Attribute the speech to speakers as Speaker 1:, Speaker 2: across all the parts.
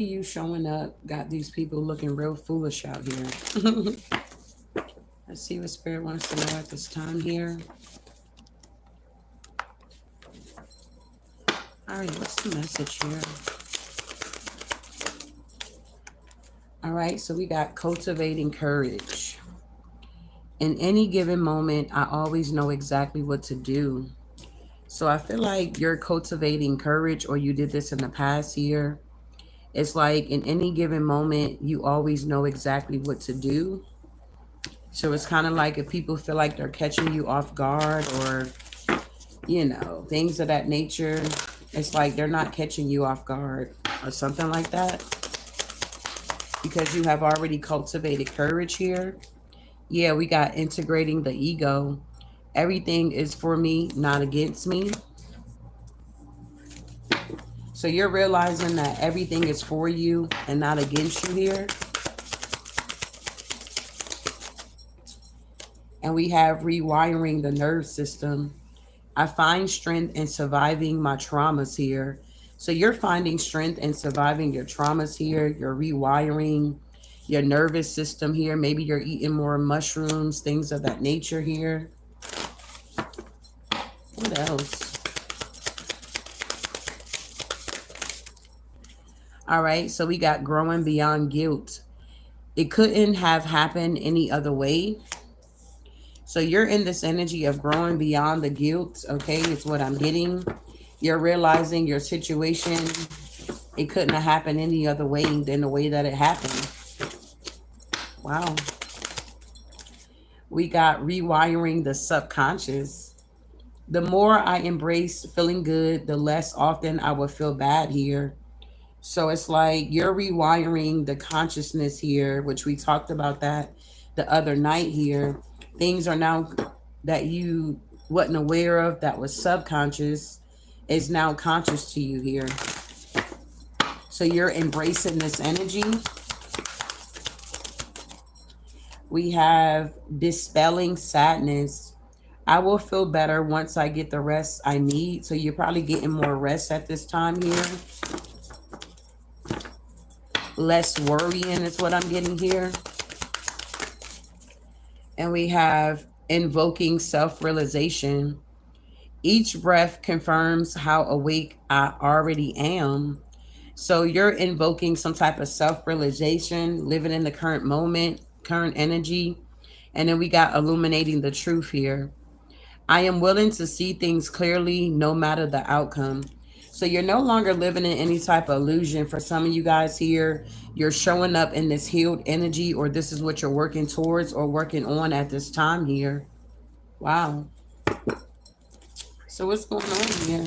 Speaker 1: You showing up, got these people looking real foolish out here. Let's see what Spirit wants to know at this time here. All right, what's the message here? All right, so we got cultivating courage. In any given moment, I always know exactly what to do. So I feel like you're cultivating courage, or you did this in the past year. It's like in any given moment, you always know exactly what to do. So it's kind of like if people feel like they're catching you off guard, or, things of that nature, it's like they're not catching you off guard or something like that, because you have already cultivated courage here. Yeah, we got integrating the ego. Everything is for me, not against me. So you're realizing that everything is for you and not against you here. And we have rewiring the nerve system. I find strength in surviving my traumas here. So you're finding strength in surviving your traumas here. You're rewiring your nervous system here. Maybe you're eating more mushrooms, things of that nature here. What else? All right, so we got growing beyond guilt. It couldn't have happened any other way. So you're in this energy of growing beyond the guilt, okay, is what I'm getting. You're realizing your situation, it couldn't have happened any other way than the way that it happened. Wow. We got rewiring the subconscious. The more I embrace feeling good, the less often I will feel bad here. So it's like you're rewiring the consciousness here, which we talked about that the other night here. Things are now that you wasn't aware of, that was subconscious, is now conscious to you here. So you're embracing this energy. We have dispelling sadness. I will feel better once I get the rest I need. So you're probably getting more rest at this time here. Less worrying is what I'm getting here. And we have invoking self-realization. Each breath confirms how awake I already am. So you're invoking some type of self-realization, living in the current moment, current energy. And then we got illuminating the truth here. I am willing to see things clearly no matter the outcome. So you're no longer living in any type of illusion. For some of you guys here, you're showing up in this healed energy, or this is what you're working towards or working on at this time here. Wow. So what's going on here?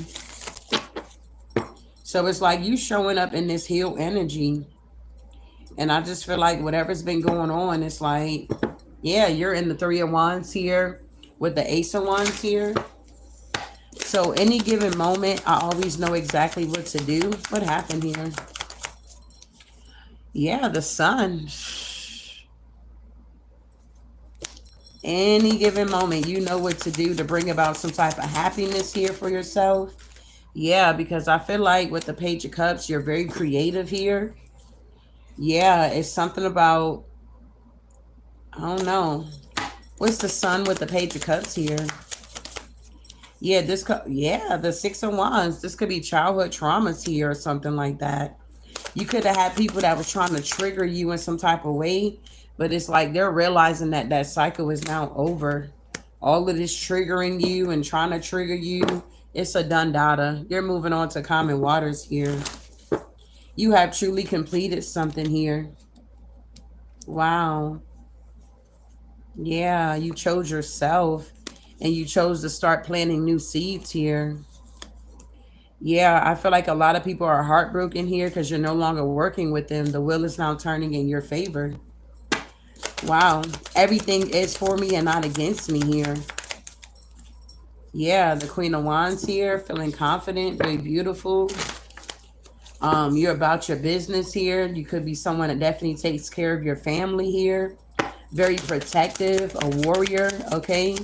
Speaker 1: So it's like you showing up in this healed energy. And I just feel like whatever's been going on, it's like, yeah, you're in the Three of Wands here with the Ace of Wands here. So any given moment, I always know exactly what to do. What happened here? Yeah, the Sun. Any given moment, you know what to do to bring about some type of happiness here for yourself. Yeah, because I feel like with the Page of Cups, you're very creative here. Yeah, it's something about, I don't know. What's the Sun with the Page of Cups here? Yeah, the Six of Wands. This could be childhood traumas here or something like that. You could have had people that was trying to trigger you in some type of way, but it's like they're realizing that that cycle is now over. All of this triggering you and trying to trigger you, it's a done data. You're moving on to common waters here. You have truly completed something here. Wow. Yeah, you chose yourself and you chose to start planting new seeds here. Yeah, I feel like a lot of people are heartbroken here because you're no longer working with them. The wheel is now turning in your favor. Wow. Everything is for me and not against me here. Yeah, the Queen of Wands here, feeling confident, very beautiful. You're about your business here. You could be someone that definitely takes care of your family here. Very protective, a warrior, okay?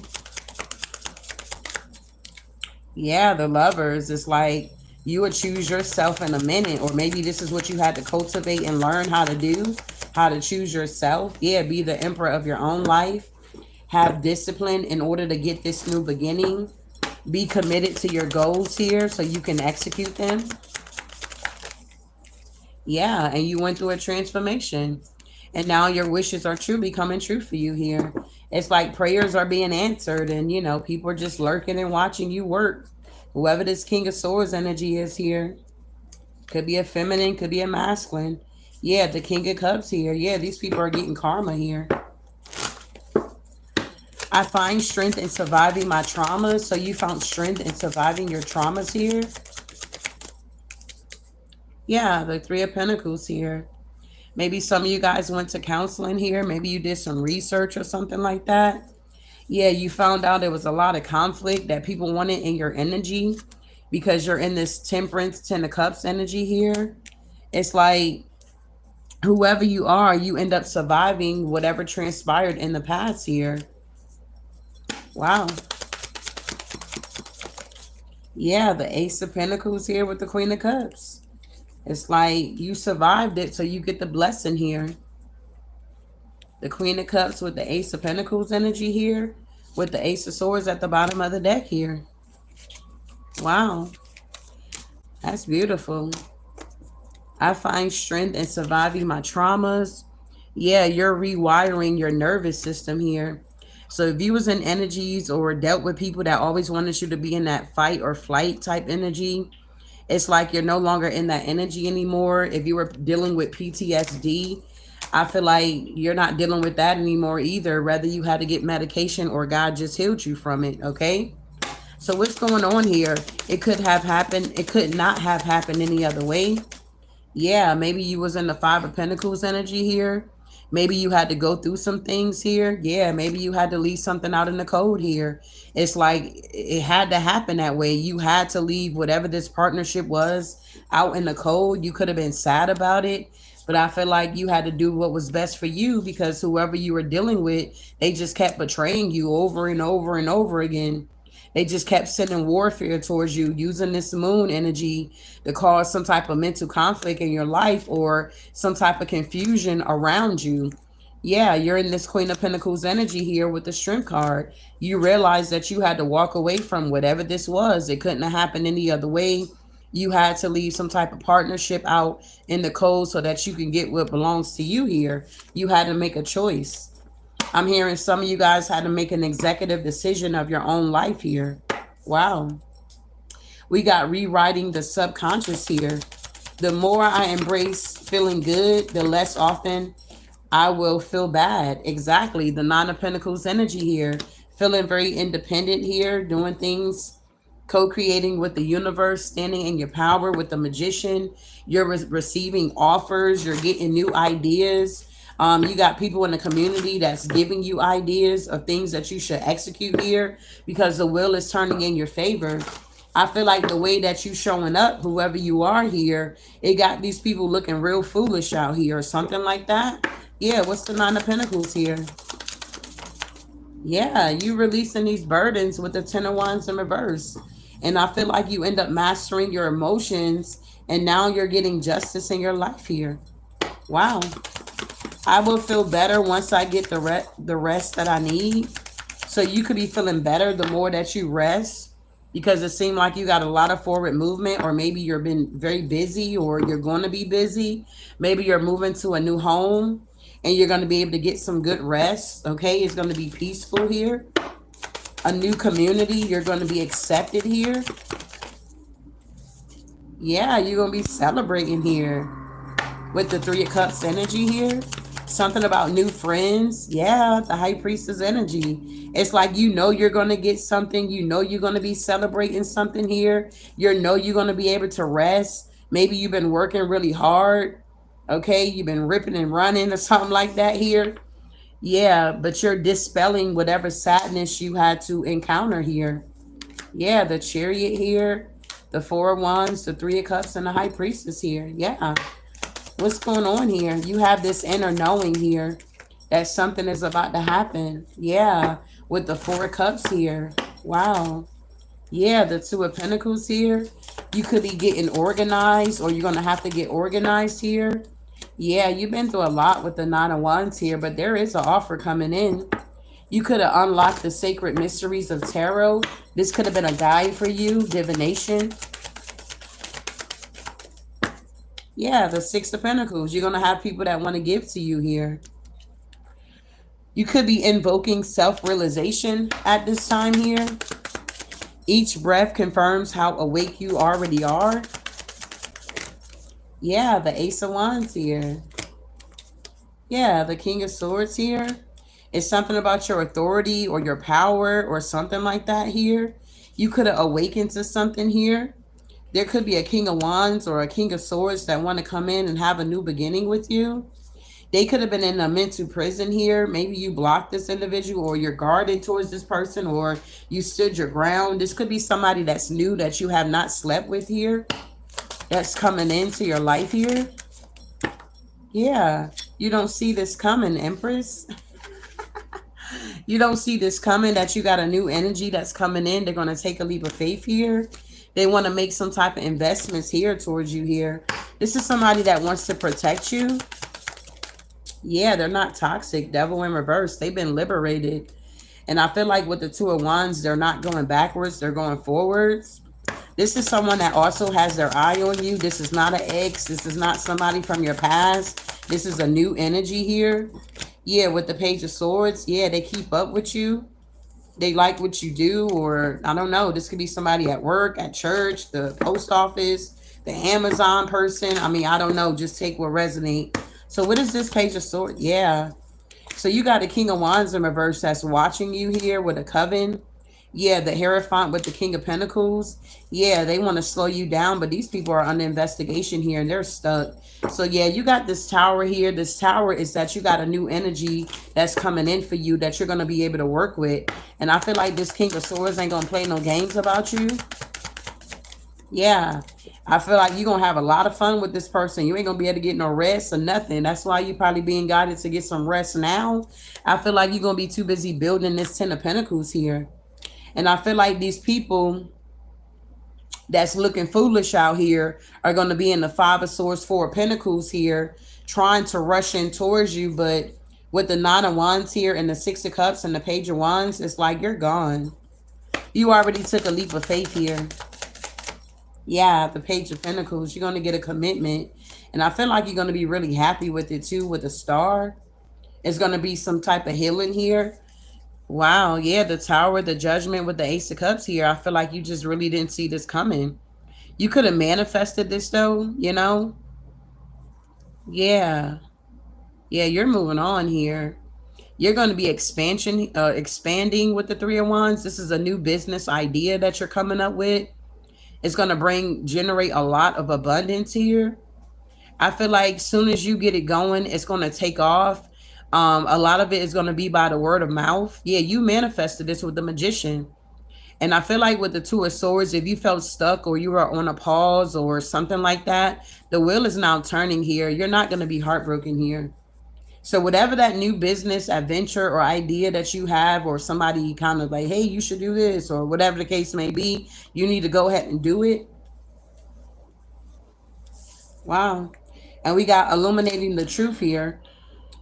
Speaker 1: Yeah, the Lovers. It's like You would choose yourself in a minute, or maybe this is what you had to cultivate and learn how to do, how to choose yourself. Yeah, be the emperor of your own life. Have discipline in order to get this new beginning. Be committed to your goals here so you can execute them. Yeah, and you went through a transformation. And now your wishes are truly coming true for you here. It's like prayers are being answered, and people are just lurking and watching you work. Whoever this King of Swords energy is here. Could be a feminine, could be a masculine. Yeah, the King of Cups here. Yeah, these people are getting karma here. I find strength in surviving my traumas. So you found strength in surviving your traumas here. Yeah, the Three of Pentacles here. Maybe some of you guys went to counseling here. Maybe you did some research or something like that. Yeah, you found out there was a lot of conflict that people wanted in your energy because you're in this Temperance, Ten of Cups energy here. It's like whoever you are, you end up surviving whatever transpired in the past here. Wow. Yeah, the Ace of Pentacles here with the Queen of Cups. It's like you survived it, so you get the blessing here. The Queen of Cups with the Ace of Pentacles energy here, with the Ace of Swords at the bottom of the deck here. Wow. That's beautiful. I find strength in surviving my traumas. Yeah, you're rewiring your nervous system here. So if you was in energies or dealt with people that always wanted you to be in that fight or flight type energy, it's like you're no longer in that energy anymore. If you were dealing with PTSD, I feel like you're not dealing with that anymore either. Whether you had to get medication or God just healed you from it, okay? So what's going on here? It could have happened. It could not have happened any other way. Yeah, maybe you was in the Five of Pentacles energy here. Maybe you had to go through some things here. Yeah, maybe you had to leave something out in the code here. It's like it had to happen that way. You had to leave whatever this partnership was out in the code. You could have been sad about it, but I feel like you had to do what was best for you because whoever you were dealing with, they just kept betraying you over and over and over again. They just kept sending warfare towards you, using this moon energy to cause some type of mental conflict in your life or some type of confusion around you. Yeah, you're in this Queen of Pentacles energy here with the Strength card. You realize that you had to walk away from whatever this was. It couldn't have happened any other way. You had to leave some type of partnership out in the code so that you can get what belongs to you here. You had to make a choice. I'm hearing some of you guys had to make an executive decision of your own life here. Wow. We got rewriting the subconscious here. The more I embrace feeling good, the less often I will feel bad. Exactly. The Nine of Pentacles energy here. Feeling very independent here, doing things, co-creating with the universe, standing in your power with the Magician. You're receiving offers. You're getting new ideas. You got people in the community that's giving you ideas of things that you should execute here because the wheel is turning in your favor. I feel like the way that you showing up, whoever you are here, it got these people looking real foolish out here or something like that. Yeah, what's the Nine of Pentacles here? Yeah, you releasing these burdens with the Ten of Wands in reverse. And I feel like you end up mastering your emotions and now you're getting justice in your life here. Wow. I will feel better once I get the rest that I need. So you could be feeling better the more that you rest because it seemed like you got a lot of forward movement, or maybe you've been very busy or you're going to be busy. Maybe you're moving to a new home and you're going to be able to get some good rest. Okay, it's going to be peaceful here. A new community, you're going to be accepted here. Yeah, you're going to be celebrating here with the Three of Cups energy here. Something about new friends. Yeah, the High Priestess energy. It's like you're going to get something. You're going to be celebrating something here. You're going to be able to rest. Maybe you've been working really hard. Okay, you've been ripping and running or something like that here. Yeah, but you're dispelling whatever sadness you had to encounter here. Yeah, the Chariot here, the Four of Wands, the Three of Cups, and the High Priestess here. Yeah. What's going on here? You have this inner knowing here that something is about to happen. Yeah, with the Four of Cups here. Wow. Yeah, the Two of Pentacles here. You could be getting organized, or you're going to have to get organized here. Yeah, you've been through a lot with the Nine of Wands here, but there is an offer coming in. You could have unlocked the sacred mysteries of tarot. This could have been a guide for you, divination. Yeah, the Six of Pentacles. You're going to have people that want to give to you here. You could be invoking self-realization at this time here. Each breath confirms how awake you already are. Yeah, the Ace of Wands here. Yeah, the King of Swords here. It's something about your authority or your power or something like that here. You could have awakened to something here. There could be a King of Wands or a King of Swords that want to come in and have a new beginning with you. They could have been in a mental prison here. Maybe you blocked this individual, or you're guarded towards this person, or you stood your ground. This could be somebody that's new that you have not slept with here, that's coming into your life here. Yeah, you don't see this coming, Empress. You don't see this coming, that you got a new energy that's coming in. They're going to take a leap of faith here. They want to make some type of investments here towards you here. This is somebody that wants to protect you. Yeah, they're not toxic. Devil in reverse. They've been liberated. And I feel like with the Two of Wands, they're not going backwards. They're going forwards. This is someone that also has their eye on you. This is not an ex. This is not somebody from your past. This is a new energy here. Yeah, with the Page of Swords. Yeah, they keep up with you. They like what you do, or I don't know. This could be somebody at work, at church, the post office, the Amazon person. I mean, I don't know. Just take what resonates. So what is this Page of Swords? Yeah. So you got a King of Wands in reverse that's watching you here with a coven. Yeah, the Hierophant with the King of Pentacles. Yeah, they want to slow you down, but these people are under investigation here and they're stuck. So yeah, you got this tower here. This tower is that you got a new energy that's coming in for you that you're going to be able to work with. And I feel like this King of Swords ain't going to play no games about you. Yeah, I feel like you're going to have a lot of fun with this person. You ain't going to be able to get no rest or nothing. That's why you're probably being guided to get some rest now. I feel like you're going to be too busy building this Ten of Pentacles here. And I feel like these people that's looking foolish out here are going to be in the Five of Swords, Four of Pentacles here, trying to rush in towards you. But with the Nine of Wands here and the Six of Cups and the Page of Wands, it's like you're gone. You already took a leap of faith here. Yeah, the Page of Pentacles, you're going to get a commitment. And I feel like you're going to be really happy with it too, with the Star. It's going to be some type of healing here. Wow, yeah, the Tower, the Judgment with the Ace of Cups here. I feel like you just really didn't see this coming. You could have manifested this though, you know? Yeah. Yeah, you're moving on here. You're going to be expanding with the Three of Wands. This is a new business idea that you're coming up with. It's going to generate a lot of abundance here. I feel like soon as you get it going, it's going to take off. A lot of it is going to be by the word of mouth. Yeah, you manifested this with the Magician. And I feel like with the Two of Swords, if you felt stuck or you were on a pause or something like that, the wheel is now turning here. You're not going to be heartbroken here. So whatever that new business adventure or idea that you have, or somebody kind of like, hey, you should do this, or whatever the case may be, you need to go ahead and do it. Wow. And we got illuminating the truth here.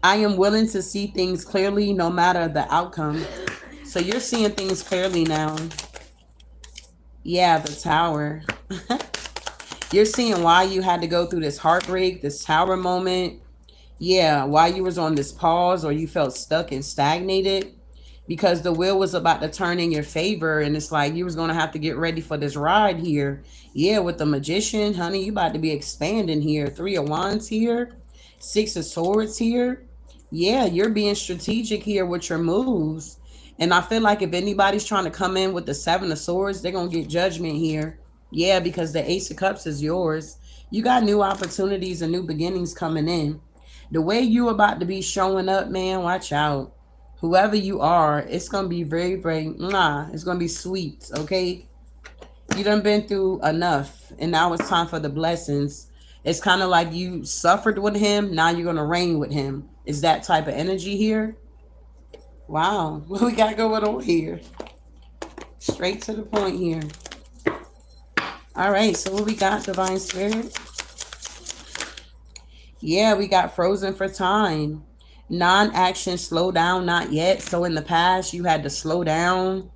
Speaker 1: I am willing to see things clearly no matter the outcome. So you're seeing things clearly now. Yeah, the Tower. You're seeing why you had to go through this heartbreak, this Tower moment. Yeah, why you was on this pause or you felt stuck and stagnated. Because the wheel was about to turn in your favor, and it's like you was going to have to get ready for this ride here. Yeah, with the Magician, honey, you about to be expanding here. Three of Wands here. Six of Swords here. Yeah, you're being strategic here with your moves. And I feel like if anybody's trying to come in with the Seven of Swords, they're going to get judgment here. Yeah, because the Ace of Cups is yours. You got new opportunities and new beginnings coming in. The way you about to be showing up, man, watch out. Whoever you are, it's going to be very, very, it's going to be sweet, okay? You done been through enough, and now it's time for the blessings. It's kind of like you suffered with him, now you're going to reign with him. Is that type of energy here? Wow, what we got going on here? Straight to the point here. All right, so what we got, Divine Spirit? Yeah, we got frozen for time. Non-action, slow down, not yet. So in the past, you had to slow down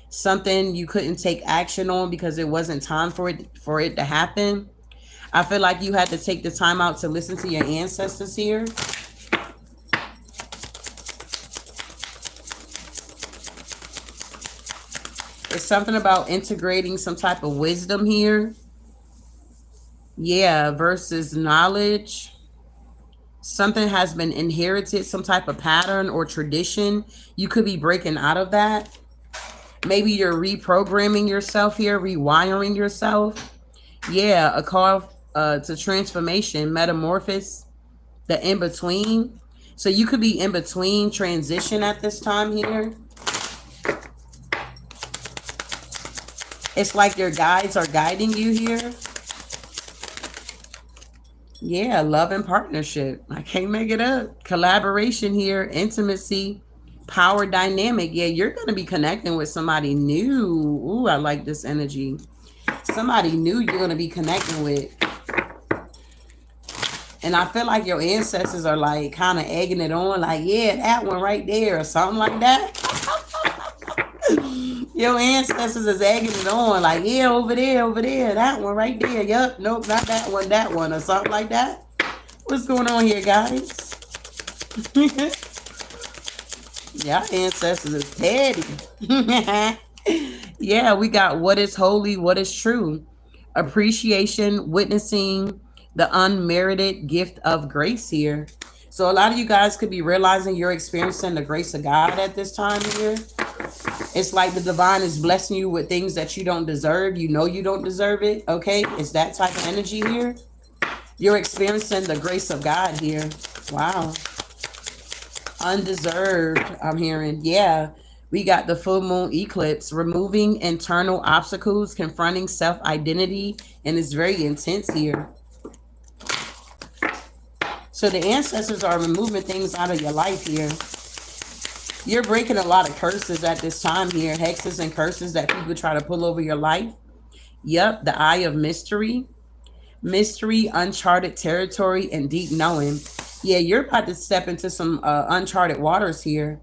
Speaker 1: something you couldn't take action on because it wasn't time for it to happen. I feel like you had to take the time out to listen to your ancestors here. It's something about integrating some type of wisdom here. Yeah, versus knowledge. Something has been inherited, some type of pattern or tradition. You could be breaking out of that. Maybe you're reprogramming yourself here, rewiring yourself. Yeah, a call to transformation, metamorphosis, the in-between. So you could be in between transition at this time here. It's like your guides are guiding you here. Yeah, love and partnership. I can't make it up. Collaboration here, intimacy, power dynamic. Yeah, you're going to be connecting with somebody new. Ooh, I like this energy. Somebody new you're going to be connecting with. And I feel like your ancestors are like kind of egging it on. Like, yeah, that one right there or something like that. Your ancestors is egging it on, like, yeah, over there, that one right there. Yup, nope, not that one, or something like that. What's going on here, guys? Y'all ancestors is petty. Yeah, we got what is holy, what is true. Appreciation, witnessing the unmerited gift of grace here. So a lot of you guys could be realizing you're experiencing the grace of God at this time here. It's like the divine is blessing you with things that you don't deserve. You know you don't deserve it. Okay, it's that type of energy here. You're experiencing the grace of God here. Wow. Undeserved, I'm hearing. Yeah, we got the full moon eclipse, removing internal obstacles, confronting self-identity, and it's very intense here. So the ancestors are removing things out of your life here. You're breaking a lot of curses at this time here. Hexes and curses that people try to pull over your life. Yep, the eye of mystery. Mystery, uncharted territory, and deep knowing. Yeah, you're about to step into some uncharted waters here.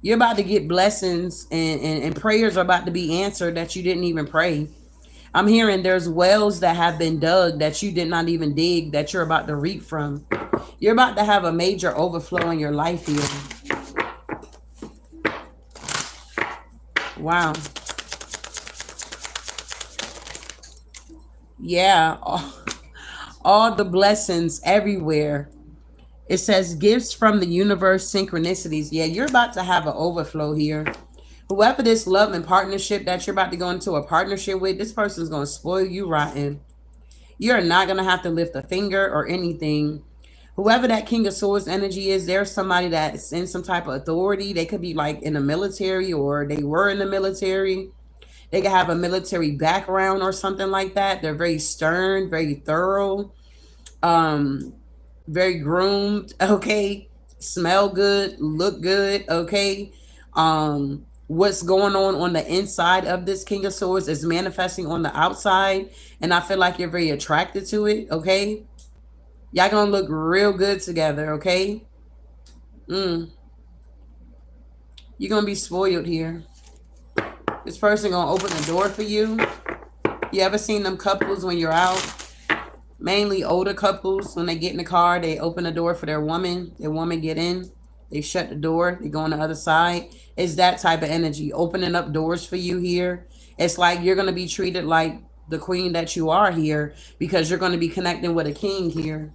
Speaker 1: You're about to get blessings and prayers are about to be answered that you didn't even pray. I'm hearing there's wells that have been dug that you did not even dig that you're about to reap from. You're about to have a major overflow in your life here. Wow. Yeah. All the blessings everywhere. It says gifts from the universe, synchronicities. Yeah, you're about to have an overflow here. Whoever this love and partnership that you're about to go into a partnership with, this person's going to spoil you rotten. You're not going to have to lift a finger or anything. Whoever that King of Swords energy is, there's somebody that's in some type of authority. They could be like in the military or they were in the military. They could have a military background or something like that. They're very stern, very thorough, very groomed, okay? Smell good, look good, okay? What's going on the inside of this King of Swords is manifesting on the outside. And I feel like you're very attracted to it, okay? Y'all gonna look real good together, okay? You're gonna be spoiled here. This person gonna open the door for you. You ever seen them couples when you're out? Mainly older couples, when they get in the car, they open the door for their woman. Their woman get in. They shut the door. They go on the other side. It's that type of energy. Opening up doors for you here. It's like you're gonna be treated like the queen that you are here because you're going to be connecting with a king here.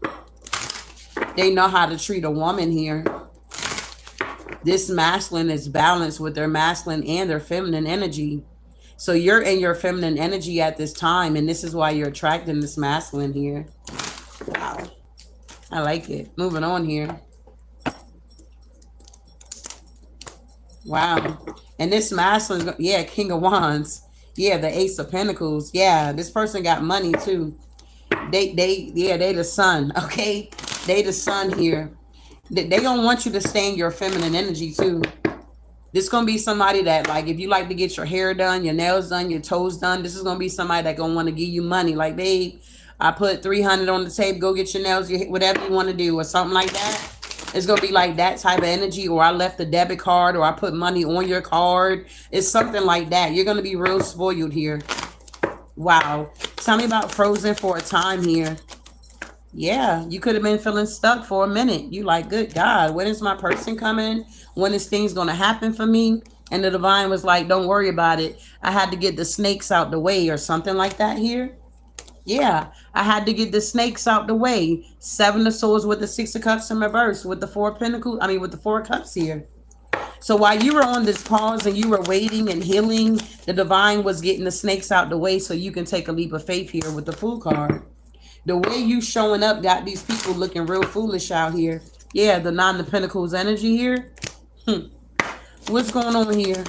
Speaker 1: They know how to treat a woman here. This masculine is balanced with their masculine and their feminine energy. So you're in your feminine energy at this time, and this is why you're attracting this masculine here. Wow. I like it. Moving on here. Wow. And this masculine, yeah, King of Wands. Yeah, the Ace of Pentacles. Yeah, this person got money too. They the sun, okay? They the sun here. They don't want you to stay in your feminine energy too. This gonna be somebody that, like, if you like to get your hair done, your nails done, your toes done, this is gonna be somebody that gonna want to give you money. Like, babe, I put 300 on the table. Go get your nails, your whatever you want to do, or something like that. It's gonna be like that type of energy. Or I left a debit card, or I put money on your card. It's something like that. You're gonna be real spoiled here. Wow. Tell me about frozen for a time here. Yeah, you could have been feeling stuck for a minute. You like, good God, when is my person coming? When is things going to happen for me? And the divine was like, don't worry about it. I had to get the snakes out the way, or something like that here. Yeah, I had to get the snakes out the way. Seven of Swords with the Six of Cups in reverse, with the Four of Pentacles. I mean, with the Four of Cups here. So while you were on this pause and you were waiting and healing, the divine was getting the snakes out the way so you can take a leap of faith here with the Fool card. The way you showing up got these people looking real foolish out here. Yeah, the Nine of Pentacles energy here. What's going on here?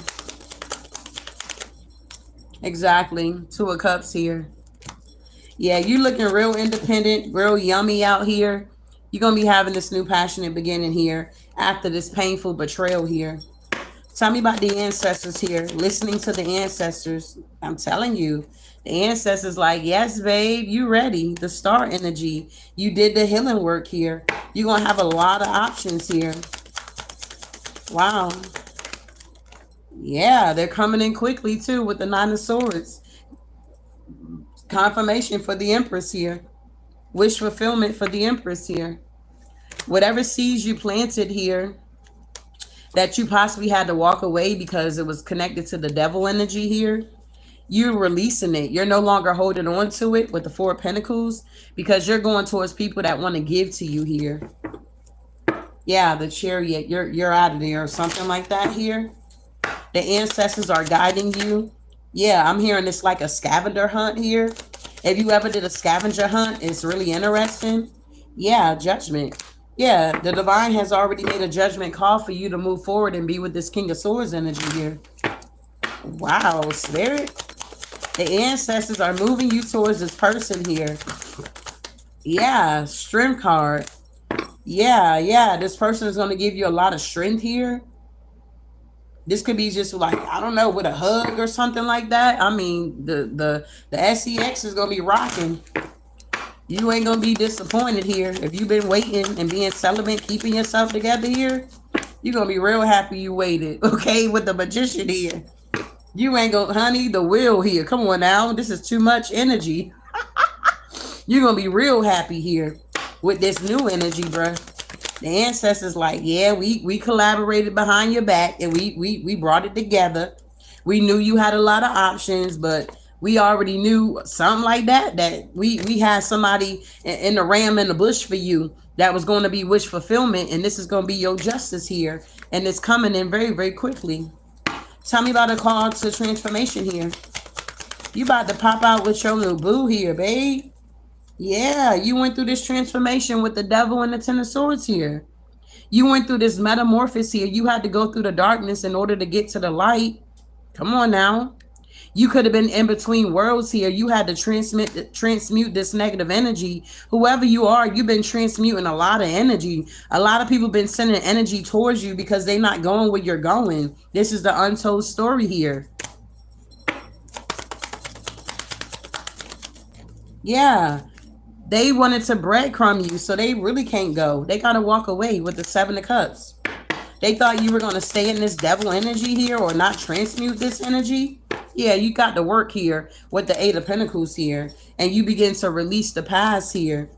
Speaker 1: Exactly. Two of Cups here. Yeah, you looking real independent, real yummy out here. You're going to be having this new passionate beginning here after this painful betrayal here. Tell me about the ancestors here. Listening to the ancestors. I'm telling you, the ancestors like, yes, babe, you ready. The star energy. You did the healing work here. You're going to have a lot of options here. Wow. Yeah, they're coming in quickly too with the Nine of Swords. Confirmation for the Empress here. Wish fulfillment for the Empress here. Whatever seeds you planted here that you possibly had to walk away because it was connected to the devil energy here, you're releasing it. You're no longer holding on to it with the Four of Pentacles because you're going towards people that want to give to you here. Yeah, the Chariot. You're out of there or something like that here. The ancestors are guiding you. Yeah, I'm hearing it's like a scavenger hunt here. If you ever did a scavenger hunt, it's really interesting. Yeah, judgment. Yeah, the divine has already made a judgment call for you to move forward and be with this King of Swords energy here. Wow, Spirit. The ancestors are moving you towards this person here. Yeah, strength card. Yeah, this person is going to give you a lot of strength here. This could be just like, I don't know, with a hug or something like that. I mean, the SEX is going to be rocking. You ain't going to be disappointed here. If you've been waiting and being celibate, keeping yourself together here, you're going to be real happy you waited, okay, with the Magician here. You ain't going to, honey, the Wheel here. Come on now. This is too much energy. You're going to be real happy here with this new energy, bruh. The ancestors like, yeah, we collaborated behind your back and we brought it together. We knew you had a lot of options, but we already knew something like that we had somebody in the ram in the bush for you that was going to be wish fulfillment, and this is going to be your justice here, and it's coming in very, very quickly. Tell me about a call to transformation here. You about to pop out with your little boo here, babe. Yeah, you went through this transformation with the devil and the Ten of Swords here. You went through this metamorphosis here. You had to go through the darkness in order to get to the light. Come on now. You could have been in between worlds here. You had to transmute this negative energy. Whoever you are, you've been transmuting a lot of energy. A lot of people been sending energy towards you because they're not going where you're going. This is the untold story here. Yeah. They wanted to breadcrumb you, so they really can't go. They got to walk away with the Seven of Cups. They thought you were going to stay in this devil energy here or not transmute this energy. Yeah, you got to work here with the Eight of Pentacles here. And you begin to release the past here.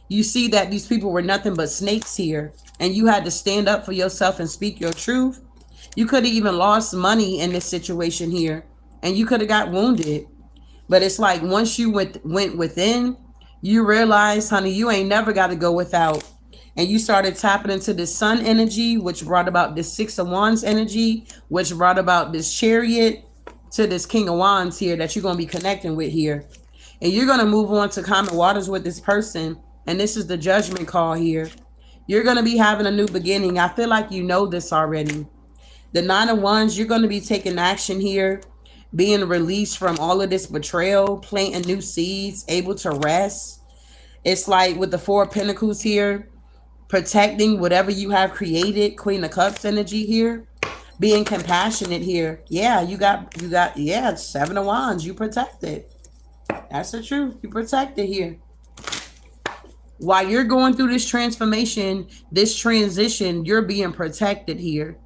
Speaker 1: You see that these people were nothing but snakes here. And you had to stand up for yourself and speak your truth. You could have even lost money in this situation here. And you could have got wounded. But it's like once you went within, you realize, honey, you ain't never got to go without. And you started tapping into this sun energy, which brought about this Six of Wands energy, which brought about this Chariot to this King of Wands here that you're going to be connecting with here. And you're going to move on to common waters with this person. And this is the judgment call here. You're going to be having a new beginning. I feel like you know this already. The Nine of Wands, you're going to be taking action here, being released from all of this betrayal, planting new seeds, able to rest. It's like with the Four of Pentacles here, protecting whatever you have created, Queen of Cups energy here. Being compassionate here. Yeah, yeah, Seven of Wands. You protected. That's the truth. You protected here. While you're going through this transformation, this transition, you're being protected here.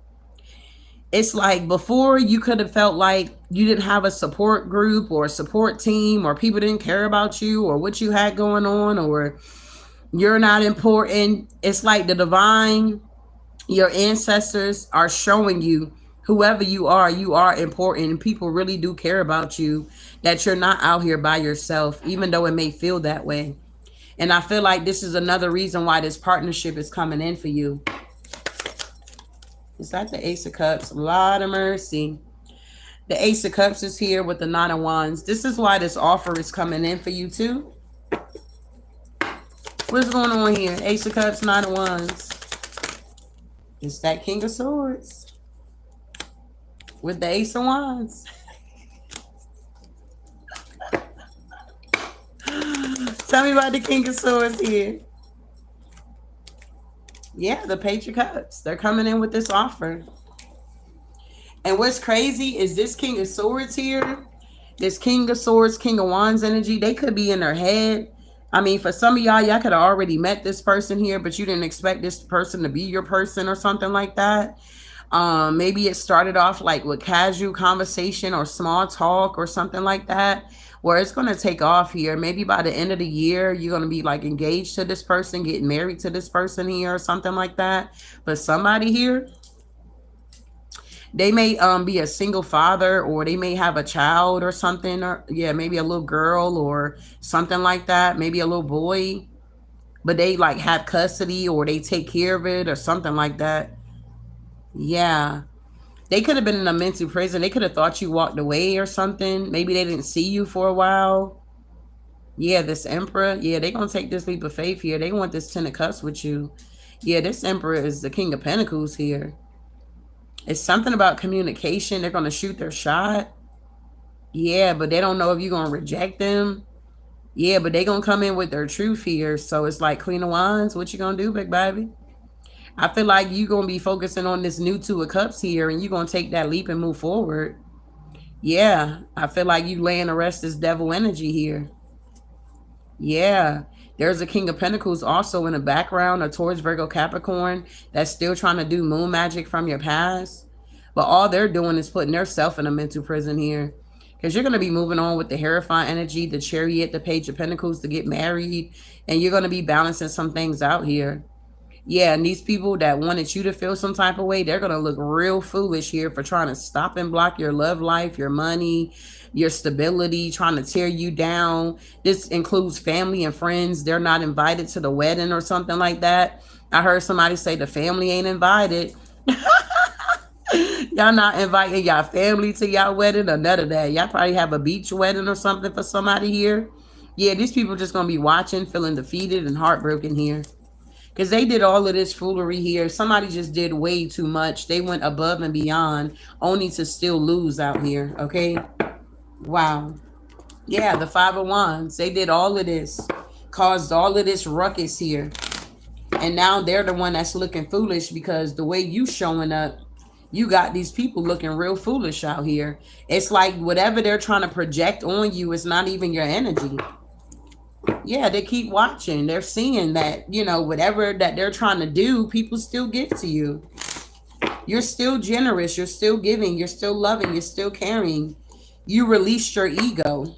Speaker 1: It's like before you could have felt like you didn't have a support group or a support team, or people didn't care about you or what you had going on, or you're not important. It's like the divine, your ancestors are showing you, whoever you are important, and people really do care about you, that you're not out here by yourself, even though it may feel that way. And I feel like this is another reason why this partnership is coming in for you. Is that the Ace of Cups? A lot of mercy. The Ace of Cups is here with the Nine of Wands. This is why this offer is coming in for you too. What's going on here? Ace of Cups, Nine of Wands. It's that King of Swords with the Ace of Wands. Tell me about the King of Swords here. Yeah, the Page of Cups. They're coming in with this offer. And what's crazy is this King of Swords here, this King of Swords, King of Wands energy, they could be in their head. I mean, for some of y'all could have already met this person here, but you didn't expect this person to be your person or something like that. Maybe it started off like with casual conversation or small talk or something like that, where it's going to take off here. Maybe by the end of the year, you're going to be like engaged to this person, getting married to this person here or something like that. But somebody here, they may be a single father, or they may have a child or something, or maybe a little girl or something like that, maybe a little boy, but they like have custody or they take care of it or something like that. Yeah, they could have been in a mental prison. They could have thought you walked away or something. Maybe they didn't see you for a while. Yeah, this Emperor, they're gonna take this leap of faith here. They want this Ten of Cups with you. Yeah, this Emperor is the King of Pentacles here. It's something about communication. They're going to shoot their shot. Yeah, but they don't know if you're going to reject them. Yeah, but they're going to come in with their truth here. So it's like Queen of Wands. What you going to do, big baby? I feel like you're going to be focusing on this new Two of Cups here, and you're going to take that leap and move forward. Yeah, I feel like you laying to rest this devil energy here. Yeah, there's a King of Pentacles also in the background, a Taurus, Virgo, Capricorn, that's still trying to do moon magic from your past. But all they're doing is putting themselves in a mental prison here. Because you're going to be moving on with the Hierophant energy, the Chariot, the Page of Pentacles to get married. And you're going to be balancing some things out here. Yeah, and these people that wanted you to feel some type of way, they're going to look real foolish here for trying to stop and block your love life, your money, your stability, trying to tear you down. This includes family and friends. They're not invited to the wedding or something like that. I heard somebody say the family ain't invited. Y'all not inviting y'all family to y'all wedding or none of that. Y'all probably have a beach wedding or something for somebody here. Yeah, these people just going to be watching, feeling defeated and heartbroken here. Because they did all of this foolery here. Somebody just did way too much. They went above and beyond, only to still lose out here, okay? Wow. Yeah, the Five of Wands. They did all of this, caused all of this ruckus here. And now they're the one that's looking foolish, because the way you showing up, you got these people looking real foolish out here. It's like whatever they're trying to project on you is not even your energy. Yeah, they keep watching. They're seeing that, whatever that they're trying to do, people still give to you. You're still generous. You're still giving. You're still loving. You're still caring. You released your ego.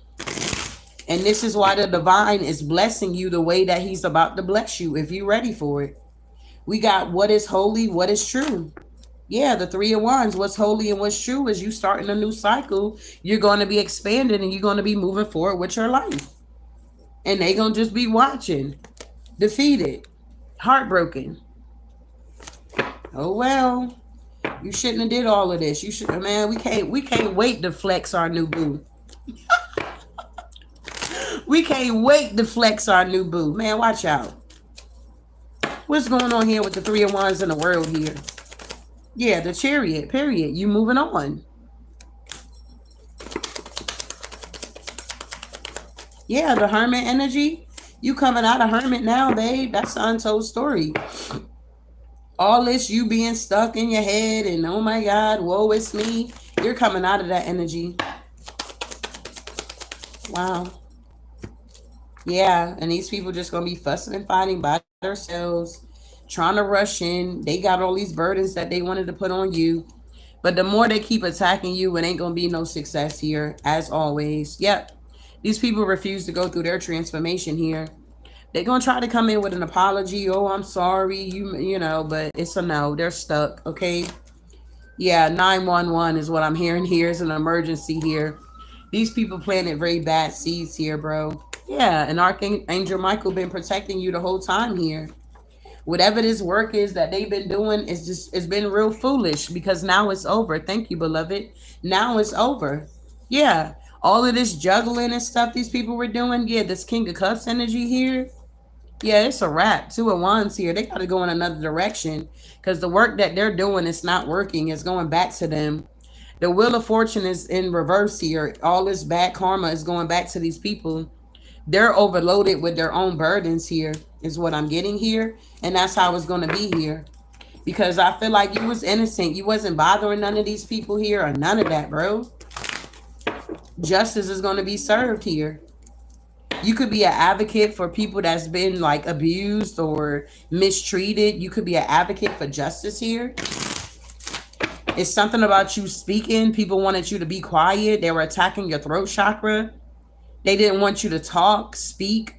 Speaker 1: And this is why the divine is blessing you the way that he's about to bless you, if you're ready for it. We got what is holy, what is true. Yeah, the Three of Wands. What's holy and what's true is you starting a new cycle. You're going to be expanding and you're going to be moving forward with your life. And they gonna just be watching, defeated, heartbroken. Oh well, you shouldn't have did all of this. You should, man. We can't wait to flex our new boo. We can't wait to flex our new boo, man. Watch out. What's going on here with the Three of Wands in the world here? Yeah, the Chariot. Period. You moving on. Yeah, the Hermit energy. You coming out of Hermit now, babe. That's the untold story. All this you being stuck in your head and oh my God, woe is me. You're coming out of that energy. Wow. Yeah, and these people just gonna be fussing and fighting by themselves, trying to rush in. They got all these burdens that they wanted to put on you. But the more they keep attacking you, it ain't gonna be no success here, as always. Yep. These people refuse to go through their transformation here. They're gonna try to come in with an apology. Oh, I'm sorry, you know, but it's a no. They're stuck, okay? Yeah, 911 is what I'm hearing here. Is an emergency here. These people planted very bad seeds here, bro. Yeah, and Archangel Michael been protecting you the whole time here. Whatever this work is that they've been doing is just it's been real foolish because now it's over. Thank you, beloved. Now it's over. Yeah. All of this juggling and stuff these people were doing. Yeah, this King of Cups energy here. Yeah, it's a wrap. Two of Wands here. They got to go in another direction because the work that they're doing is not working. It's going back to them. The Wheel of Fortune is in reverse here. All this bad karma is going back to these people. They're overloaded with their own burdens here, is what I'm getting here. And that's how it's going to be here. Because I feel like you was innocent. You wasn't bothering none of these people here or none of that, bro. Justice is going to be served here. You could be an advocate for people that's been like abused or mistreated. You could be an advocate for justice here. It's something about you speaking. People wanted you to be quiet. They were attacking your throat chakra. They didn't want you to talk, speak.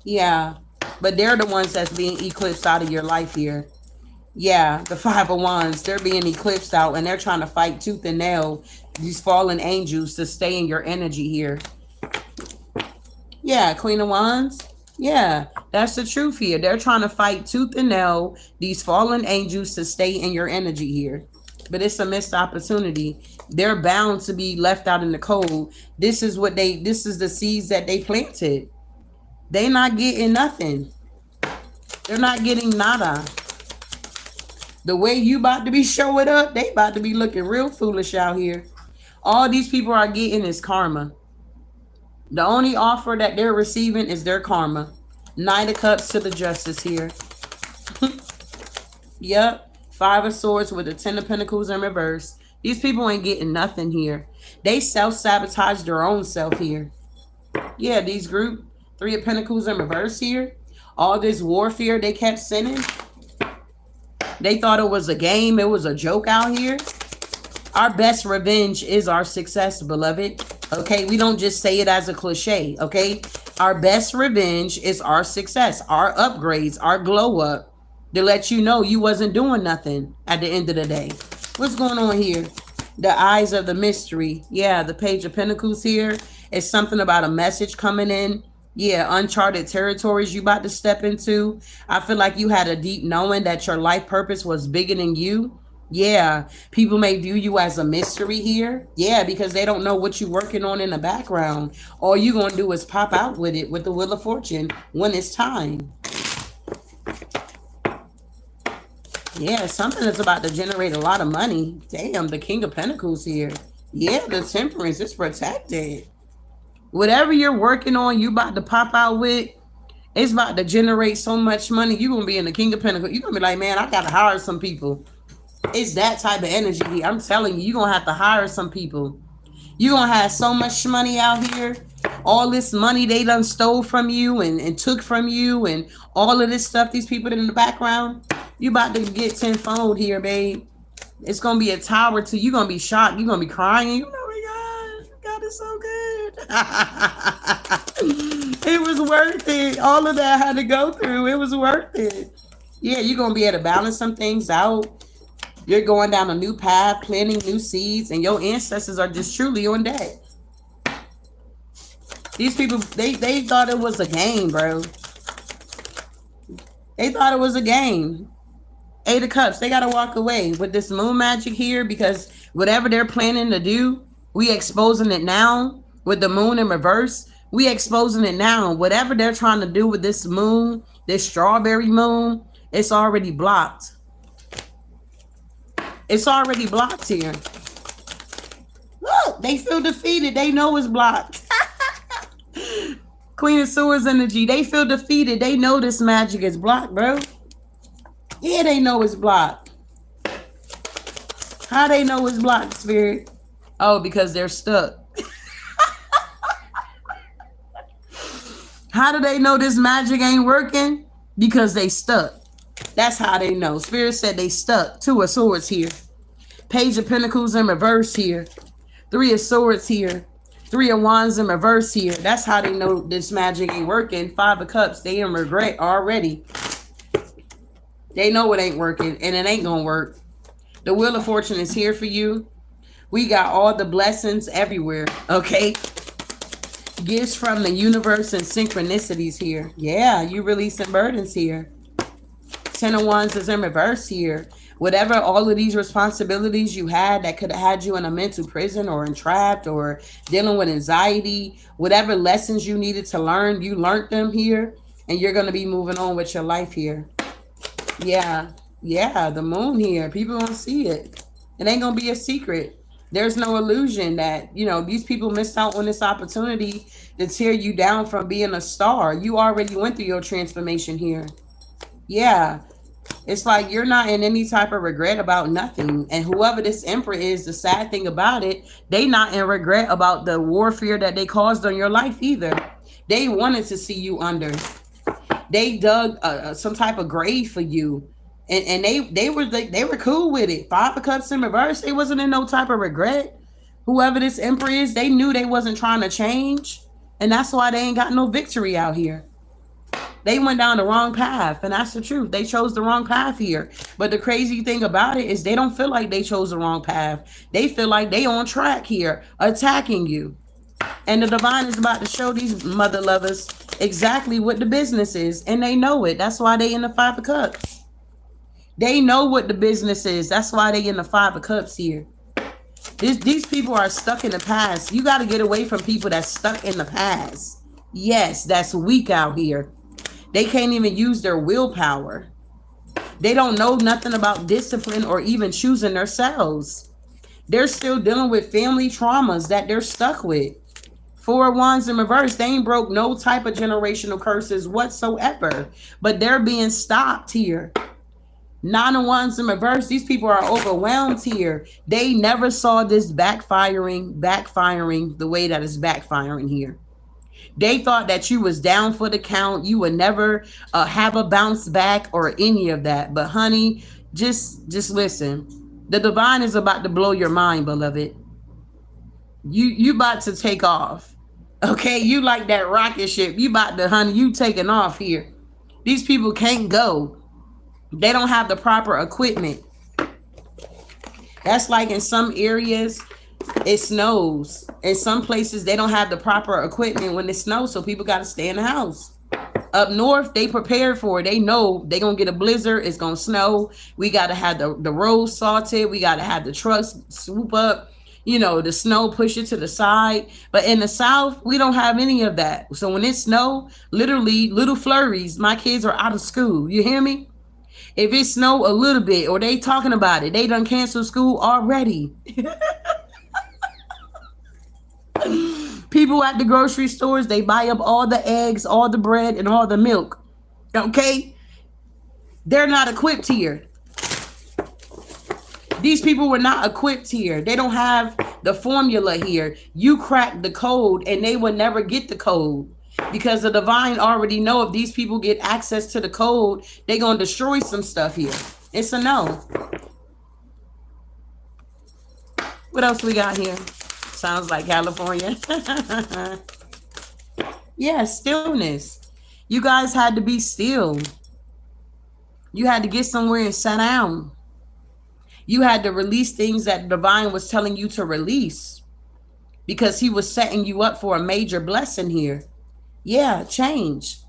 Speaker 1: Yeah. But they're the ones that's being eclipsed out of your life here. Yeah, the Five of Wands, they're being eclipsed out and they're trying to fight tooth and nail these fallen angels to stay in your energy here. Yeah, Queen of Wands. Yeah, that's the truth here. They're trying to fight tooth and nail these fallen angels to stay in your energy here. But it's a missed opportunity. They're bound to be left out in the cold. This is the seeds that they planted. They not getting nothing. They're not getting nada. The way you about to be showing up, they about to be looking real foolish out here. All these people are getting is karma. The only offer that they're receiving is their karma. Knight of Cups to the Justice here. Yep. Five of Swords with the Ten of Pentacles in reverse. These people ain't getting nothing here. They self-sabotage their own self here. Yeah, these group. Three of Pentacles in reverse here. All this warfare they kept sending. They thought it was a game. It was a joke out here. Our best revenge is our success, beloved. Okay, we don't just say it as a cliche, okay? Our best revenge is our success, our upgrades, our glow up to let you know you wasn't doing nothing at the end of the day. What's going on here? The Eyes of the Mystery. Yeah, the Page of Pentacles here. It's something about a message coming in. Yeah, uncharted territories you about to step into. I feel like you had a deep knowing that your life purpose was bigger than you. Yeah, people may view you as a mystery here. Yeah, because they don't know what you're working on in the background. All you're going to do is pop out with it with the Wheel of Fortune when it's time. Yeah, something that's about to generate a lot of money. Damn, the King of Pentacles here. Yeah, the Temperance is protected. Whatever you're working on, you about to pop out with, it's about to generate so much money. You're going to be in the King of Pentacles. You're going to be like, man, I got to hire some people. It's that type of energy. I'm telling you, you're going to have to hire some people. You're going to have so much money out here. All this money they done stole from you and took from you and all of this stuff, these people in the background, you about to get tenfold here, babe. It's going to be a tower to you. You're going to be shocked. You're going to be crying. You know, God is so good. It was worth it. All of that I had to go through. It was worth it. Yeah, you're going to be able to balance some things out. You're going down a new path, planting new seeds, and your ancestors are just truly on deck. These people, they thought it was a game, bro. They thought it was a game. Eight of Cups, they got to walk away with this moon magic here because whatever they're planning to do, we exposing it now with the moon in reverse. We exposing it now. Whatever they're trying to do with this moon, this strawberry moon, it's already blocked. It's already blocked here. Look, they feel defeated. They know it's blocked. Queen of Swords energy. They feel defeated. They know this magic is blocked, bro. Yeah, they know it's blocked. How they know it's blocked, Spirit? Oh, because they're stuck. How do they know this magic ain't working? Because they stuck. That's how they know. Spirit said they stuck. Two of Swords here. Page of Pentacles in reverse here. Three of Swords here. Three of Wands in reverse here. That's how they know this magic ain't working. Five of Cups. They in regret already. They know it ain't working and it ain't gonna work. The Wheel of Fortune is here for you. We got all the blessings everywhere. Okay. Gifts from the universe and synchronicities here. Yeah, you releasing burdens here. Ten of Wands is in reverse here. Whatever all of these responsibilities you had that could have had you in a mental prison or entrapped or dealing with anxiety, whatever lessons you needed to learn, you learned them here. And you're going to be moving on with your life here. Yeah. Yeah, the moon here. People don't see it. It ain't going to be a secret. There's no illusion that, you know, these people missed out on this opportunity to tear you down from being a star. You already went through your transformation here. Yeah. It's like you're not in any type of regret about nothing. And whoever this emperor is, the sad thing about it, they not in regret about the warfare that they caused on your life either. They wanted to see you under. They dug some type of grave for you. And they were cool with it. Five of Cups in reverse. They wasn't in no type of regret. Whoever this emperor is, they knew they wasn't trying to change. And that's why they ain't got no victory out here. They went down the wrong path. And that's the truth. They chose the wrong path here. But the crazy thing about it is they don't feel like they chose the wrong path. They feel like they on track here, attacking you. And the divine is about to show these mother lovers exactly what the business is. And they know it. That's why they in the Five of Cups. They know what the business is. That's why they in the Five of Cups here. These people are stuck in the past. You got to get away from people that's stuck in the past. Yes, that's weak out here. They can't even use their willpower. They don't know nothing about discipline or even choosing themselves. They're still dealing with family traumas that they're stuck with. Four of Wands in reverse. They ain't broke no type of generational curses whatsoever. But they're being stopped here. Nine of Wands in reverse. These people are overwhelmed here. They never saw this backfiring the way that it's backfiring here. They thought that you was down for the count. You would never have a bounce back or any of that. But honey, just listen. The divine is about to blow your mind, beloved. You about to take off. Okay, you like that rocket ship. You about to, honey, you taking off here. These people can't go. They don't have the proper equipment. That's like in some areas, it snows. In some places, they don't have the proper equipment when it snows, so people got to stay in the house. Up north, they prepared for it. They know they're going to get a blizzard. It's going to snow. We got to have the roads salted. We got to have the trucks swoop up. You know, the snow push it to the side. But in the south, we don't have any of that. So when it snow, literally little flurries, my kids are out of school. You hear me? If it snow a little bit or they talking about it, they done canceled school already. People at the grocery stores, they buy up all the eggs, all the bread, and all the milk. Okay? They're not equipped here. These people were not equipped here. They don't have the formula here. You crack the code and they will never get the code. Because the divine already know if these people get access to the code, they're going to destroy some stuff here. It's a no. What else we got here? Sounds like California. Yeah, stillness. You guys had to be still. You had to get somewhere and sit down. You had to release things that the divine was telling you to release. Because he was setting you up for a major blessing here. Yeah, change.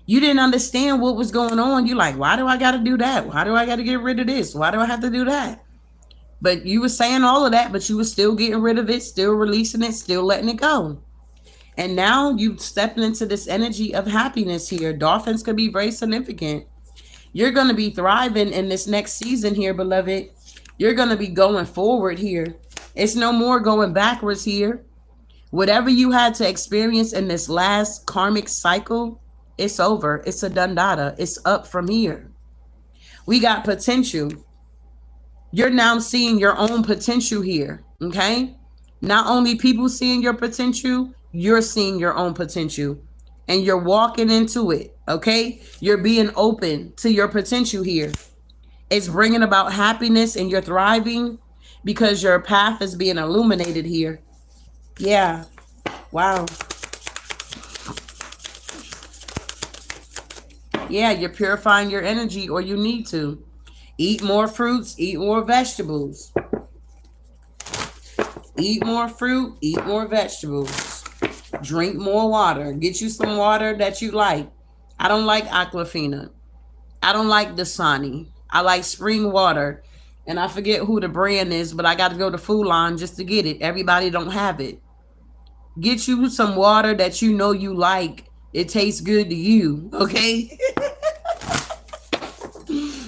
Speaker 1: You didn't understand what was going on. You're like, why do I got to do that? Why do I got to get rid of this? Why do I have to do that? But you were saying all of that, but you were still getting rid of it, still releasing it, still letting it go. And now you stepping into this energy of happiness here. Dolphins could be very significant. You're going to be thriving in this next season here, beloved. You're going to be going forward here. It's no more going backwards here. Whatever you had to experience in this last karmic cycle, it's over. It's a done data. It's up from here. We got potential. You're now seeing your own potential here. Okay. Not only people seeing your potential, you're seeing your own potential and you're walking into it. Okay. You're being open to your potential here. It's bringing about happiness and you're thriving because your path is being illuminated here. Yeah. Wow. Yeah, you're purifying your energy, or you need to. Eat more fruits, eat more vegetables. Eat more fruit, eat more vegetables. Drink more water. Get you some water that you like. I don't like Aquafina. I don't like Dasani. I like spring water. And I forget who the brand is, but I got to go to Food Line just to get it. Everybody don't have it. Get you some water that you know you like. It tastes good to you, okay?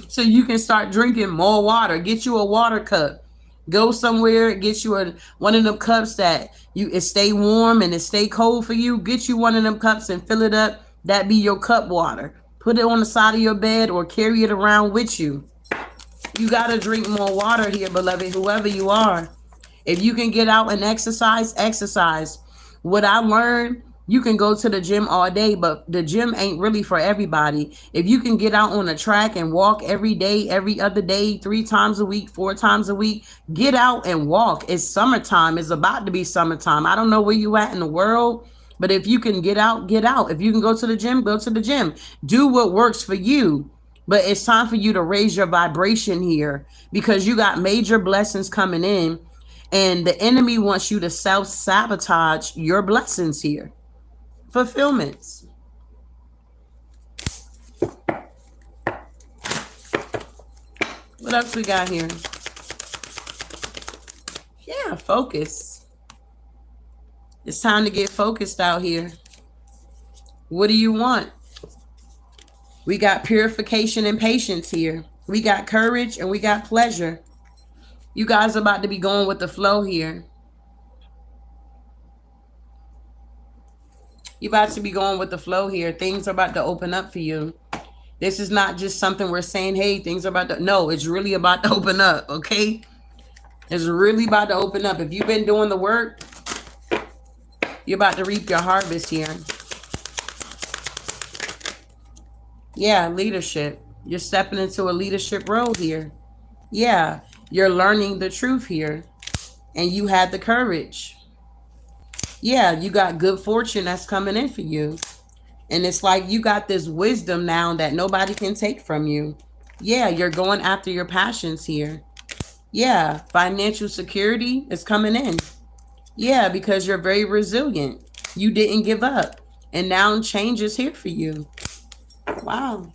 Speaker 1: So you can start drinking more water. Get you a water cup. Go somewhere, get you one of them cups that it stay warm and it stay cold for you. Get you one of them cups and fill it up. That be your cup water. Put it on the side of your bed or carry it around with you. You got to drink more water here, beloved, whoever you are. If you can get out and exercise, exercise. What I learned, you can go to the gym all day, but the gym ain't really for everybody. If you can get out on a track and walk every day, every other day, 3 times a week, 4 times a week, get out and walk. It's summertime. It's about to be summertime. I don't know where you at in the world, but if you can get out, get out. If you can go to the gym, go to the gym. Do what works for you. But it's time for you to raise your vibration here because you got major blessings coming in. And the enemy wants you to self-sabotage your blessings here. Fulfillments. What else we got here? Yeah, focus. It's time to get focused out here. What do you want? We got purification and patience here. We got courage and we got pleasure. You guys are about to be going with the flow here. You're about to be going with the flow here. Things are about to open up for you. This is not just something we're saying, hey, things are about to... No, it's really about to open up, okay? It's really about to open up. If you've been doing the work, you're about to reap your harvest here. Yeah, leadership. You're stepping into a leadership role here. Yeah, you're learning the truth here. And you had the courage. Yeah, you got good fortune that's coming in for you. And it's like you got this wisdom now that nobody can take from you. Yeah, you're going after your passions here. Yeah, financial security is coming in. Yeah, because you're very resilient. You didn't give up. And now change is here for you. Wow.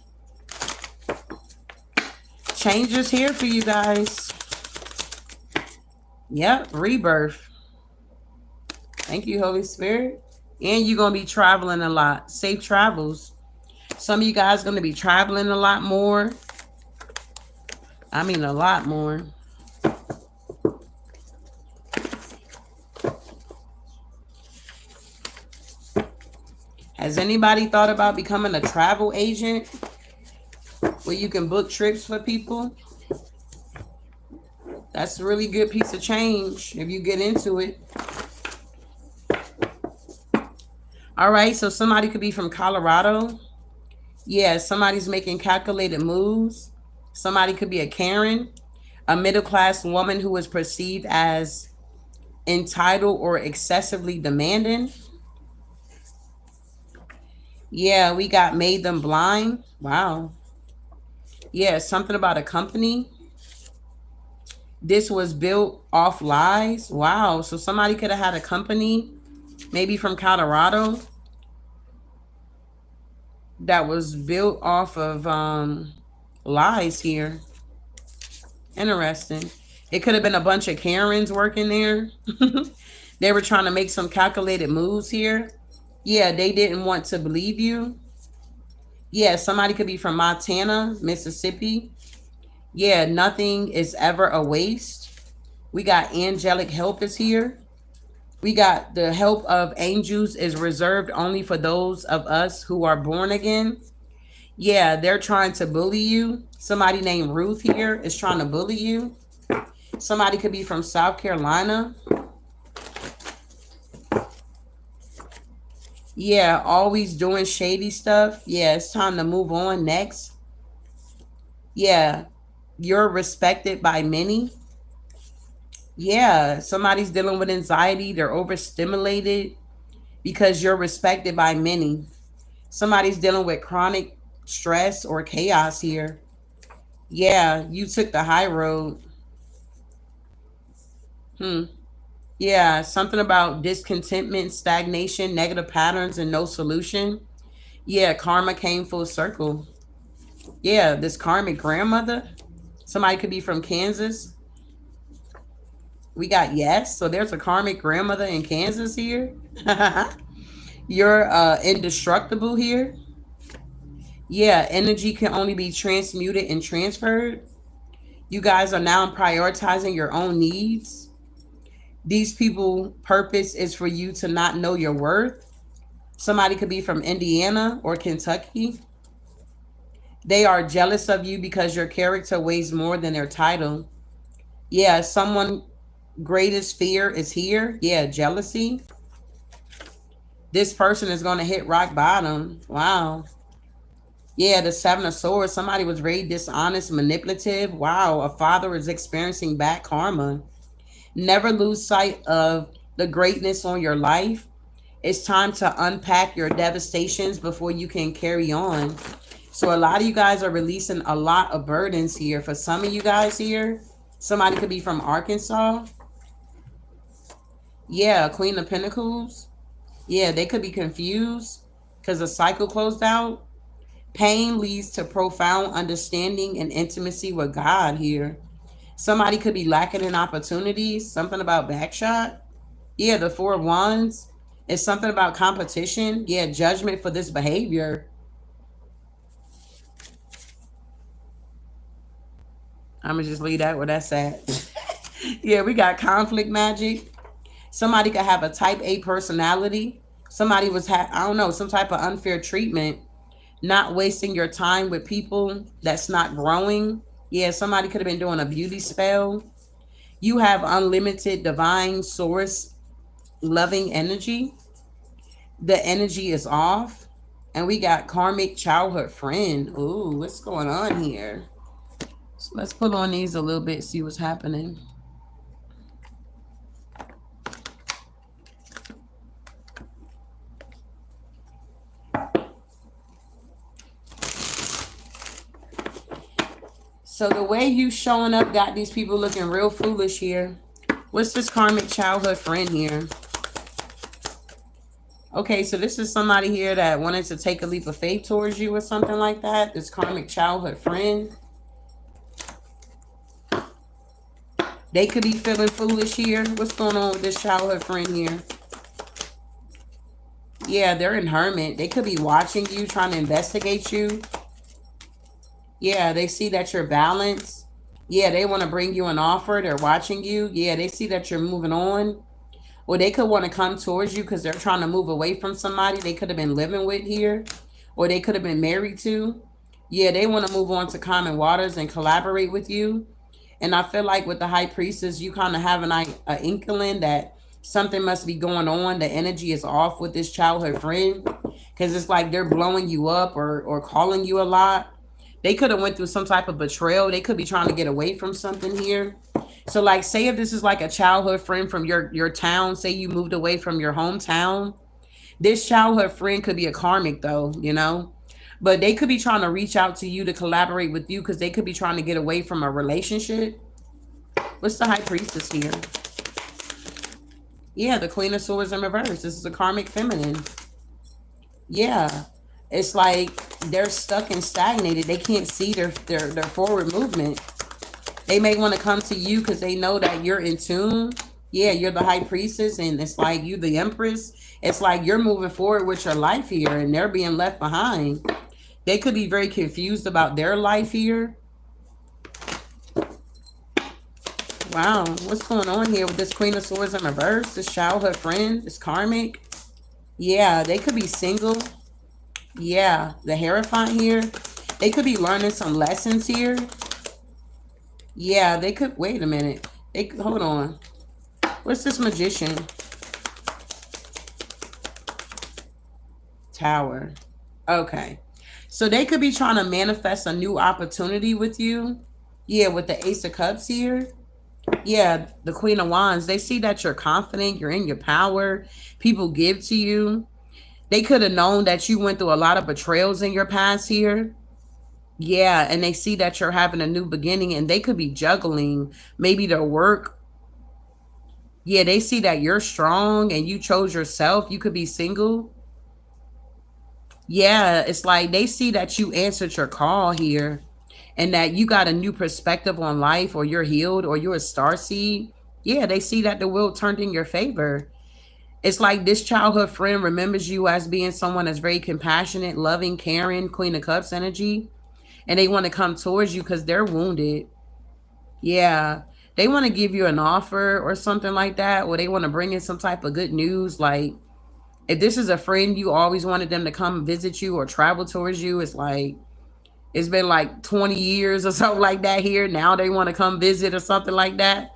Speaker 1: Change is here for you guys. Yep, rebirth. Thank you, Holy Spirit. And you're going to be traveling a lot. Safe travels. Some of you guys are going to be traveling a lot more. I mean, a lot more. Has anybody thought about becoming a travel agent where you can book trips for people? That's a really good piece of change if you get into it. All right, so somebody could be from Colorado. Yeah, somebody's making calculated moves. Somebody could be a Karen, a middle-class woman who is perceived as entitled or excessively demanding. Yeah, we got made them blind. Wow. Yeah, something about a company. This was built off lies. Wow, so somebody could have had a company, maybe from Colorado, that was built off of lies here. Interesting. It could have been a bunch of Karens working there. They were trying to make some calculated moves here. Yeah, they didn't want to believe you. Yeah, somebody could be from Montana, Mississippi. Yeah, nothing is ever a waste. We got angelic helpers here. We got the help of angels is reserved only for those of us who are born again. Yeah, they're trying to bully you. Somebody named Ruth here is trying to bully you. Somebody could be from South Carolina. Yeah, always doing shady stuff. Yeah, it's time to move on next. Yeah, you're respected by many. Yeah, somebody's dealing with anxiety. They're overstimulated because you're respected by many. Somebody's dealing with chronic stress or chaos here. Yeah, you took the high road. Hmm. Yeah, something about discontentment, stagnation, negative patterns, and no solution. Yeah, karma came full circle. Yeah, this karmic grandmother. Somebody could be from Kansas. We got yes. So there's a karmic grandmother in Kansas here. You're indestructible here. Yeah, energy can only be transmuted and transferred. You guys are now prioritizing your own needs. These people purpose is for you to not know your worth. Somebody could be from Indiana or Kentucky. They are jealous of you because your character weighs more than their title. Yeah, someone greatest fear is here. Yeah, jealousy. This person is going to hit rock bottom. Wow. Yeah, the Seven of Swords. Somebody was very dishonest, manipulative. Wow, a father is experiencing bad karma. Never lose sight of the greatness on your life. It's time to unpack your devastations before you can carry on. So a lot of you guys are releasing a lot of burdens here. For some of you guys here, somebody could be from Arkansas. Yeah, Queen of Pentacles. Yeah, they could be confused because the cycle closed out. Pain leads to profound understanding and intimacy with God here. Somebody could be lacking in opportunities. Something about backshot. Yeah, the Four of Wands. It's something about competition. Yeah, judgment for this behavior. I'm going to just leave that where that's at. Yeah, we got conflict magic. Somebody could have a type A personality. Somebody was, I don't know, some type of unfair treatment. Not wasting your time with people that's not growing. Yeah, somebody could have been doing a beauty spell. You have unlimited divine source loving energy. The energy is off. And we got karmic childhood friend. Ooh, what's going on here? So let's pull on these a little bit, see what's happening. So the way you showing up got these people looking real foolish here. What's this karmic childhood friend here? Okay, so this is somebody here that wanted to take a leap of faith towards you or something like that. This karmic childhood friend. They could be feeling foolish here. What's going on with this childhood friend here? Yeah, they're in hermit. They could be watching you, trying to investigate you. Yeah, they see that you're balanced. Yeah, they want to bring you an offer. They're watching you. Yeah, they see that you're moving on. Or they could want to come towards you because they're trying to move away from somebody they could have been living with here. Or they could have been married to. Yeah, they want to move on to common waters and collaborate with you. And I feel like with the high priestess, you kind of have an inkling that something must be going on. The energy is off with this childhood friend. Because it's like they're blowing you up or calling you a lot. They could have went through some type of betrayal. They could be trying to get away from something here. So like, say if this is like a childhood friend from your town, say you moved away from your hometown. This childhood friend could be a karmic though, you know. But they could be trying to reach out to you to collaborate with you because they could be trying to get away from a relationship. What's the high priestess here? Yeah, the Queen of Swords in reverse. This is a karmic feminine. Yeah. It's like they're stuck and stagnated. They can't see their forward movement. They may want to come to you because they know that you're in tune. Yeah, you're the high priestess and it's like you the empress. It's like you're moving forward with your life here and they're being left behind. They could be very confused about their life here. Wow, what's going on here with this Queen of Swords in reverse? This childhood friend, this karmic. Yeah, they could be single. Yeah, the Hierophant here. They could be learning some lessons here. Yeah, they could. Wait a minute. Hold on. What's this Magician? Tower. Okay. So they could be trying to manifest a new opportunity with you. Yeah, with the Ace of Cups here. Yeah, the Queen of Wands. They see that you're confident, you're in your power. People give to you. They could have known that you went through a lot of betrayals in your past here. Yeah, and they see that you're having a new beginning, and they could be juggling maybe their work. Yeah, they see that you're strong and you chose yourself. You could be single. Yeah, it's like they see that you answered your call here and that you got a new perspective on life, or you're healed, or you're a star seed. Yeah, they see that the wheel turned in your favor. It's like this childhood friend remembers you as being someone that's very compassionate, loving, caring, Queen of Cups energy. And they want to come towards you because they're wounded. Yeah. They want to give you an offer or something like that, or they want to bring in some type of good news. Like, if this is a friend you always wanted them to come visit you or travel towards you, it's like, it's been like 20 years or something like that here. Now they want to come visit or something like that.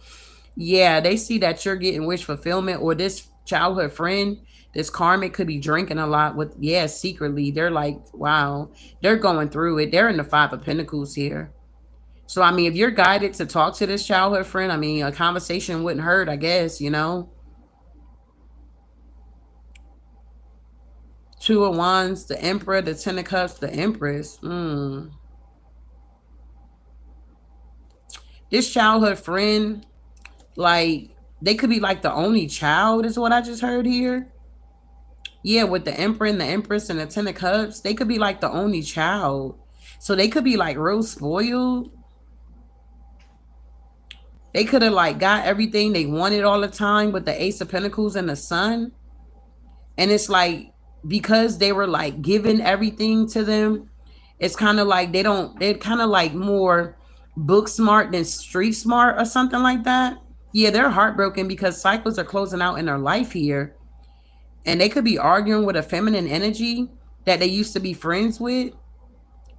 Speaker 1: Yeah, they see that you're getting wish fulfillment, or this childhood friend, this karmic could be drinking a lot with, yeah, secretly. They're like, wow, they're going through it. They're in the Five of Pentacles here. So, I mean, if you're guided to talk to this childhood friend, I mean, a conversation wouldn't hurt, I guess, you know? Two of Wands, the Emperor, the Ten of Cups, the Empress. This childhood friend, like, they could be like the only child, is what I just heard here. Yeah, with the Emperor and the Empress and the Ten of Cups, they could be like the only child. So they could be like real spoiled. They could have like got everything they wanted all the time with the Ace of Pentacles and the Sun. And it's like, because they were like given everything to them, it's kind of like they're kind of like more book smart than street smart or something like that. Yeah, they're heartbroken because cycles are closing out in their life here. And they could be arguing with a feminine energy that they used to be friends with,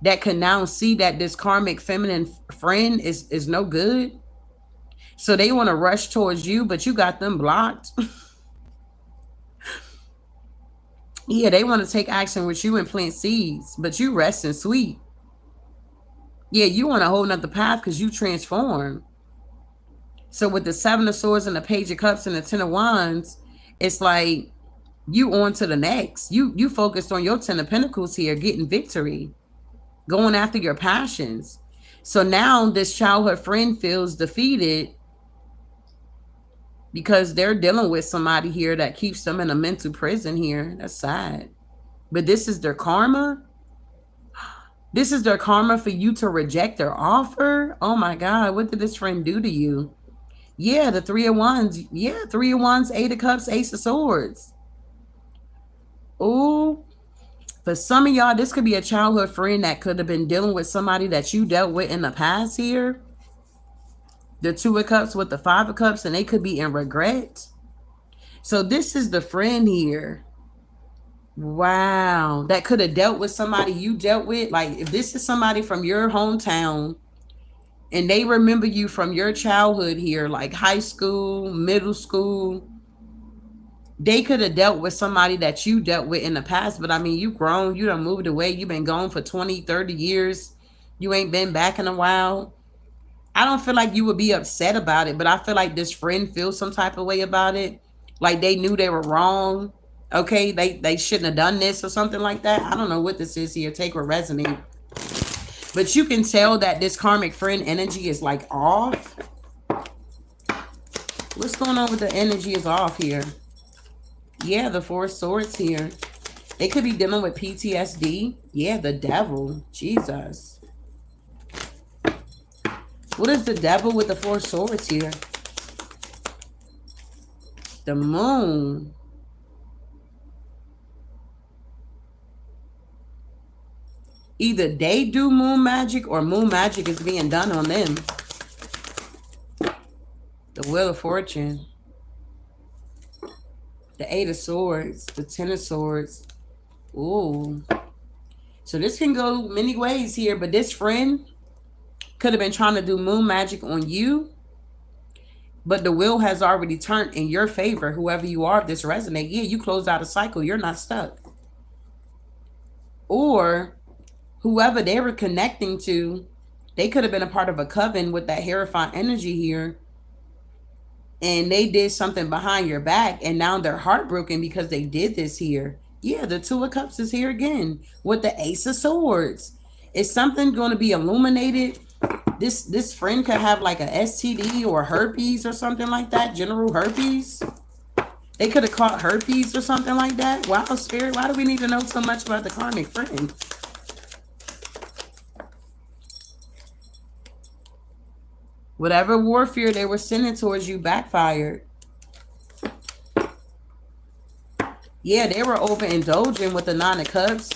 Speaker 1: that can now see that this karmic feminine friend is no good. So they want to rush towards you, but you got them blocked. Yeah, they want to take action with you and plant seeds, but you rest and sweet. Yeah, you want a whole nother path because you transform. So with the Seven of Swords and the Page of Cups and the Ten of Wands, it's like you on to the next. You focused on your Ten of Pentacles here, getting victory, going after your passions. So now this childhood friend feels defeated because they're dealing with somebody here that keeps them in a mental prison here. That's sad. But this is their karma. This is their karma for you to reject their offer. Oh my God, what did this friend do to you? Yeah, the Three of Wands. Yeah, Three of Wands, Eight of Cups, Ace of Swords. Oh, for some of y'all, this could be a childhood friend that could have been dealing with somebody that you dealt with in the past here. The Two of Cups with the Five of Cups, and they could be in regret. So this is the friend here. Wow. That could have dealt with somebody you dealt with. Like, if this is somebody from your hometown and they remember you from your childhood here, like high school, middle school, they could have dealt with somebody that you dealt with in the past. But I mean, you grown, you done moved away. You've been gone for 20, 30 years. You ain't been back in a while. I don't feel like you would be upset about it, but I feel like this friend feels some type of way about it. Like they knew they were wrong. Okay, they shouldn't have done this or something like that. I don't know what this is here. Take or resonate. But you can tell that this karmic friend energy is like off. What's going on with the energy is off here? Yeah, the Four of Swords here. They could be dealing with PTSD. Yeah, the Devil. Jesus. What is the Devil with the Four Swords here? The Moon. Either they do moon magic or moon magic is being done on them. The Wheel of Fortune. The Eight of Swords. The Ten of Swords. Ooh. So this can go many ways here, but this friend could have been trying to do moon magic on you, but the wheel has already turned in your favor. Whoever you are, if this resonates, yeah, you closed out a cycle. You're not stuck. Or whoever they were connecting to, they could have been a part of a coven with that Hierophant energy here. And they did something behind your back, and now they're heartbroken because they did this here. Yeah, the Two of Cups is here again with the Ace of Swords. Is something going to be illuminated? This friend could have like a STD or herpes or something like that. General herpes. They could have caught herpes or something like that. Wow, Spirit, why do we need to know so much about the karmic friend? Whatever warfare they were sending towards you backfired. Yeah, they were overindulging with the Nine of Cups.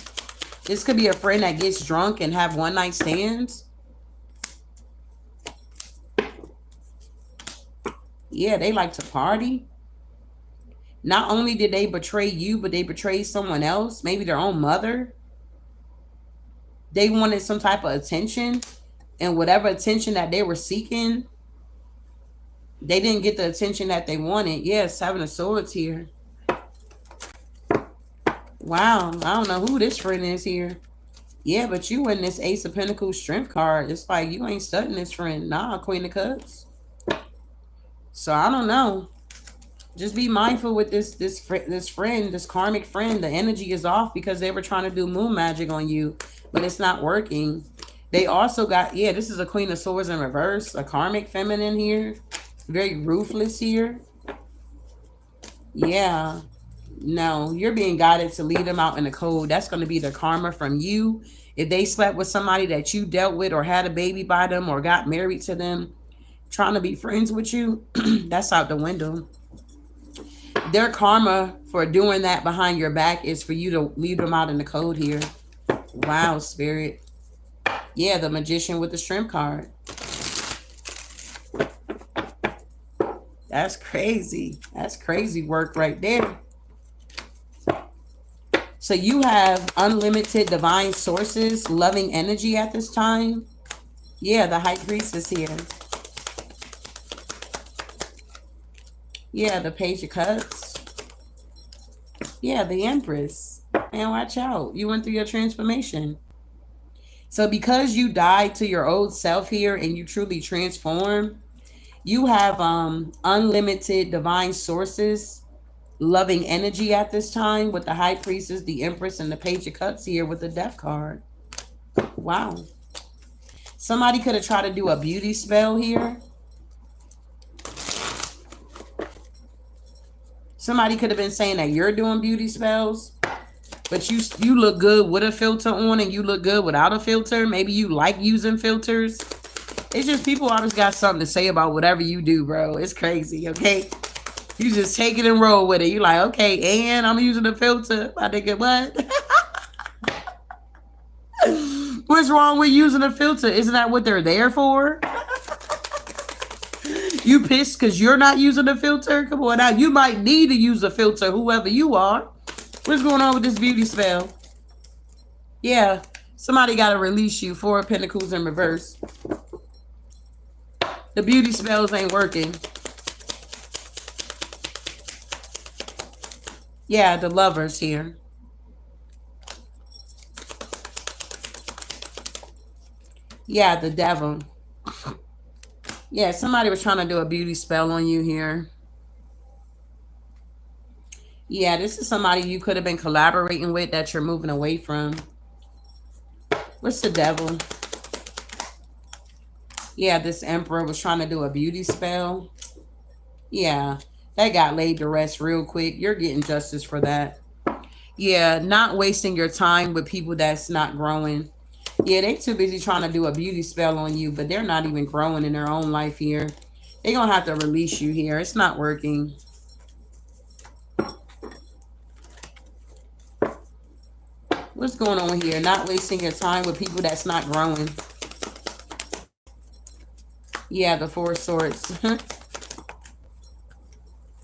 Speaker 1: This could be a friend that gets drunk and have one night stands. Yeah, they like to party. Not only did they betray you, but they betrayed someone else, maybe their own mother. They wanted some type of attention, and whatever attention that they were seeking, they didn't get the attention that they wanted. Yeah, Seven of Swords here. Wow, I don't know who this friend is here. Yeah, but you in this Ace of Pentacles Strength card. It's like you ain't studying this friend. Nah, Queen of Cups. So I don't know. Just be mindful with this friend, this karmic friend. The energy is off because they were trying to do moon magic on you, but it's not working. They also got, yeah, this is a Queen of Swords in reverse, a karmic feminine here. Very ruthless here. Yeah. No, you're being guided to lead them out in the cold. That's going to be the karma from you. If they slept with somebody that you dealt with or had a baby by them or got married to them, trying to be friends with you, that's out the window. Their karma for doing that behind your back is for you to lead them out in the cold here. Wow, Spirit. Yeah, the Magician with the Strength card. That's crazy. That's crazy work right there. So you have unlimited divine sources, loving energy at this time. Yeah, the High Priestess here. Yeah, the Page of Cups. Yeah, the Empress. Man, watch out. You went through your transformation. So because you died to your old self here and you truly transformed, you have unlimited divine sources, loving energy at this time with the High Priestess, the Empress, and the Page of Cups here with the Death card. Wow. Somebody could have tried to do a beauty spell here. Somebody could have been saying that you're doing beauty spells, but you look good with a filter on and you look good without a filter. Maybe you like using filters. It's just people always got something to say about whatever you do, bro. It's crazy, okay? You just take it and roll with it. You like, okay, and I'm using a filter. I think what? What's wrong with using a filter? Isn't that what they're there for? You pissed because you're not using a filter? Come on now. You might need to use a filter, whoever you are. What's going on with this beauty spell? Yeah, somebody got to release you. Four of Pentacles in reverse. The beauty spells ain't working. Yeah, the Lovers here. Yeah, the Devil. Yeah, somebody was trying to do a beauty spell on you here. Yeah, this is somebody you could have been collaborating with that you're moving away from. What's the Devil? Yeah, this Emperor was trying to do a beauty spell. Yeah, that got laid to rest real quick. You're getting justice for that. Yeah, not wasting your time with people that's not growing. Yeah, they too busy trying to do a beauty spell on you, but they're not even growing in their own life here. They're going to have to release you here. It's not working. What's going on here? Not wasting your time with people that's not growing. Yeah, the Four of Swords.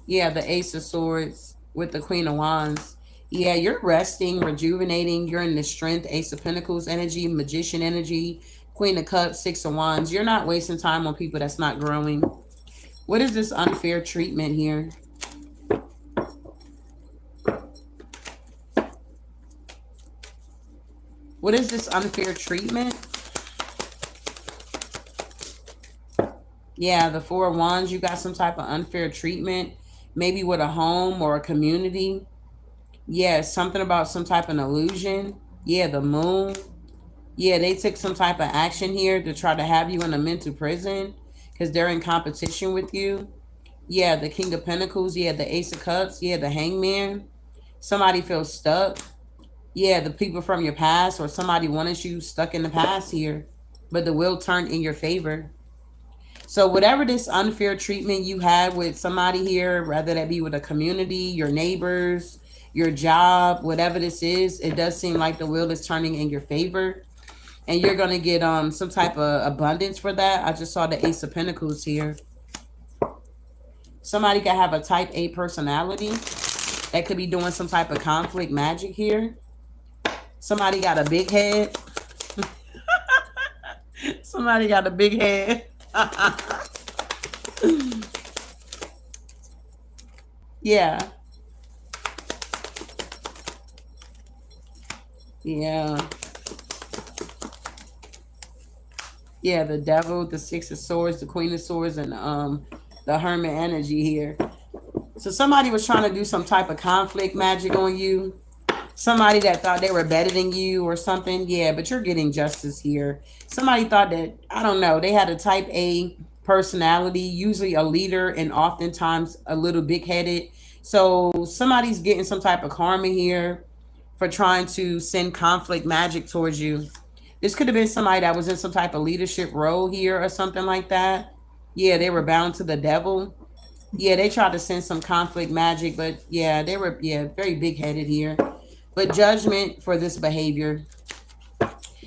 Speaker 1: Yeah, the Ace of Swords with the Queen of Wands. Yeah, you're resting, rejuvenating. You're in the strength, Ace of Pentacles energy, Magician energy, Queen of Cups, Six of Wands. You're not wasting time on people that's not growing. What is this unfair treatment here? What is this unfair treatment? Yeah, the Four of Wands, you got some type of unfair treatment, maybe with a home or a community. Yeah, something about some type of illusion. Yeah, the Moon. Yeah, they took some type of action here to try to have you in a mental prison because they're in competition with you. Yeah, the King of Pentacles. Yeah, the Ace of Cups. Yeah, the Hangman. Somebody feels stuck. Yeah, the people from your past or somebody wanted you stuck in the past here, but the will turned in your favor. So whatever this unfair treatment you had with somebody here, whether that be with a community, your neighbors, your job, whatever this is, it does seem like the wheel is turning in your favor. And you're gonna get some type of abundance for that. I just saw the Ace of Pentacles here. Somebody could have a type A personality that could be doing some type of conflict magic here. Somebody got a big head. Somebody got a big head. Yeah. Yeah. Yeah, the Devil, the Six of Swords, the Queen of Swords, and the Hermit energy here. So somebody was trying to do some type of conflict magic on you. Somebody that thought they were better than you or something. Yeah, but you're getting justice here. Somebody thought that, I don't know, they had a type A personality, usually a leader and oftentimes a little big headed. So somebody's getting some type of karma here for trying to send conflict magic towards you. This could have been somebody that was in some type of leadership role here or something like that. Yeah, they were bound to the devil. Yeah, they tried to send some conflict magic, but yeah, they were very big headed here. But judgment for this behavior.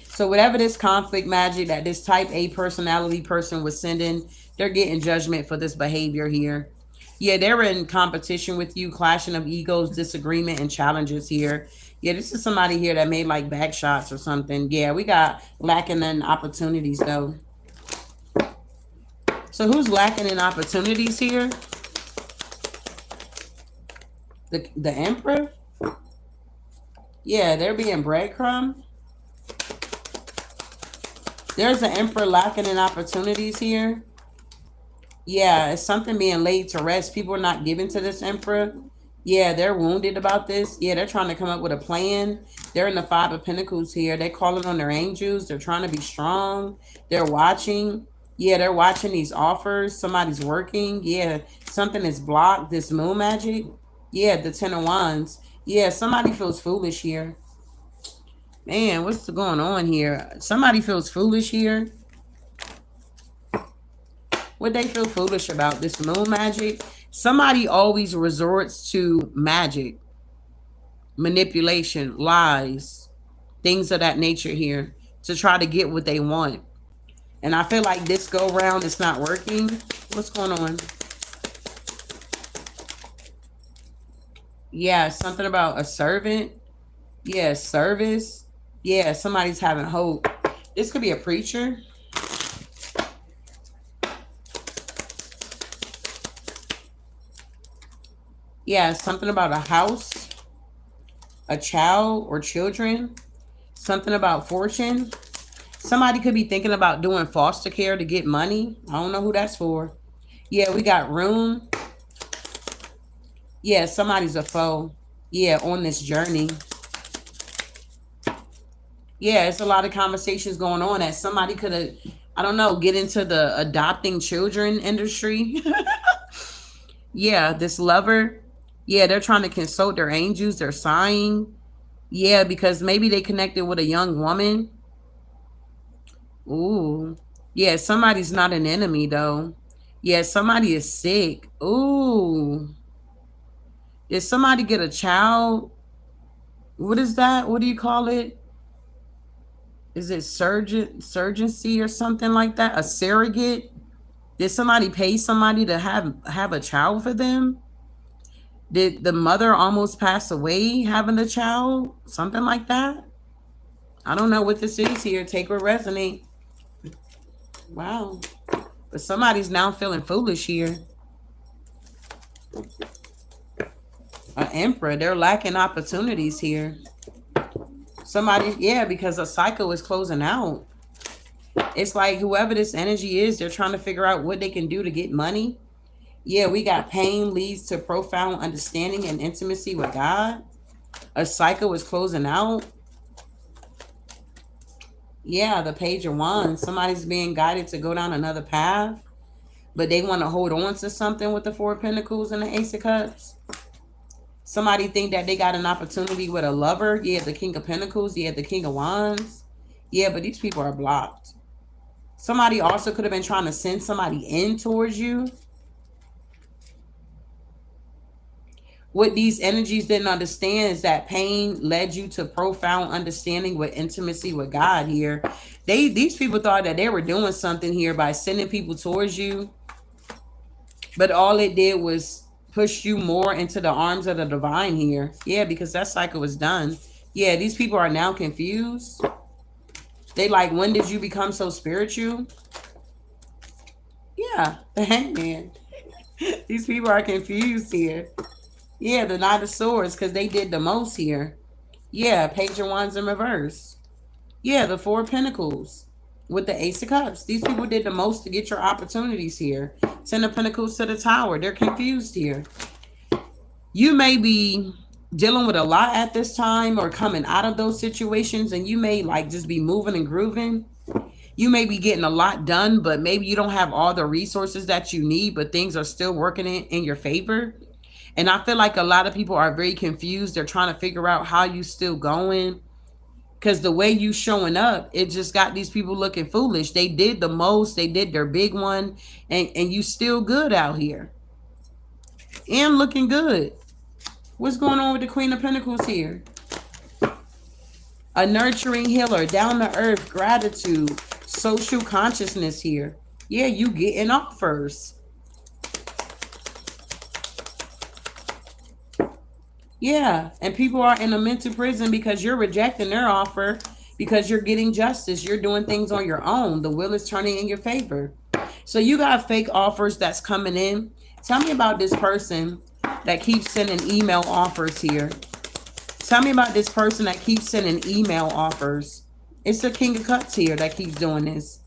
Speaker 1: So whatever this conflict magic that this type A personality person was sending, they're getting judgment for this behavior here. Yeah, they're in competition with you, clashing of egos, disagreement, and challenges here. Yeah, this is somebody here that made like back shots or something. Yeah, we got lacking in opportunities though. So who's lacking in opportunities here? The Emperor? Yeah, they're being breadcrumb. There's an Emperor lacking in opportunities here. Yeah, it's something being laid to rest. People are not giving to this Emperor. Yeah, they're wounded about this. Yeah, they're trying to come up with a plan. They're in the Five of Pentacles here. They're calling on their angels. They're trying to be strong. They're watching. Yeah, they're watching these offers. Somebody's working. Yeah, something is blocked. This moon magic. Yeah, the Ten of Wands. Yeah, somebody feels foolish here. Man, what's going on here? Somebody feels foolish here. What they feel foolish about? This moon magic? Somebody always resorts to magic, manipulation, lies, things of that nature here to try to get what they want. And I feel like this go round it's not working. What's going on? Yeah, something about a servant. Yeah, service. Yeah, somebody's having hope. This could be a preacher. Yeah, something about a house, a child or children, something about fortune. Somebody could be thinking about doing foster care to get money. I don't know who that's for. Yeah, we got room. Yeah, somebody's a foe. Yeah, on this journey. Yeah, it's a lot of conversations going on that somebody could have, I don't know, get into the adopting children industry. Yeah, this lover. Yeah, they're trying to consult their angels. They're sighing. Yeah, because maybe they connected with a young woman. Ooh. Yeah, somebody's not an enemy though. Yeah, somebody is sick. Ooh. Did somebody get a child? What is that? What do you call it? Is it surgency or something like that? A surrogate? Did somebody pay somebody to have a child for them? Did the mother almost pass away having a child? Something like that? I don't know what this is here. Take what resonate. Wow. But somebody's now feeling foolish here. An emperor. They're lacking opportunities here. Somebody, yeah, because a cycle is closing out. It's like whoever this energy is, they're trying to figure out what they can do to get money. Yeah, we got pain leads to profound understanding and intimacy with God. A cycle is closing out. Yeah, the Page of Wands. Somebody's being guided to go down another path, but they want to hold on to something with the Four of Pentacles and the Ace of Cups. Somebody think that they got an opportunity with a lover. Yeah, the King of Pentacles. Yeah, the King of Wands. Yeah, but these people are blocked. Somebody also could have been trying to send somebody in towards you. What these energies didn't understand is that pain led you to profound understanding with intimacy with God here. These people thought that they were doing something here by sending people towards you, but all it did was push you more into the arms of the divine here. Yeah, because that cycle was done. Yeah, these people are now confused. They like, when did you become so spiritual? Yeah, the Hangman. These people are confused here. Yeah, the Knight of Swords, because they did the most here. Yeah, Page of Wands in reverse. Yeah, the Four of Pentacles with the Ace of Cups. These people did the most to get your opportunities here. Ten of Pentacles to the Tower. They're confused here. You may be dealing with a lot at this time or coming out of those situations, and you may like just be moving and grooving. You may be getting a lot done, but maybe you don't have all the resources that you need, but things are still working in your favor. And I feel like a lot of people are very confused. They're trying to figure out how you still going. Because the way you showing up, it just got these people looking foolish. They did the most. They did their big one. And you still good out here. And looking good. What's going on with the Queen of Pentacles here? A nurturing healer, down to earth, gratitude, social consciousness here. Yeah, you getting offers. Yeah, and people are in a mental prison because you're rejecting their offer, because you're getting justice. You're doing things on your own. The wheel is turning in your favor. So you got fake offers that's coming in. Tell me about this person that keeps sending email offers here. Tell me about this person that keeps sending email offers. It's the King of Cups here that keeps doing this.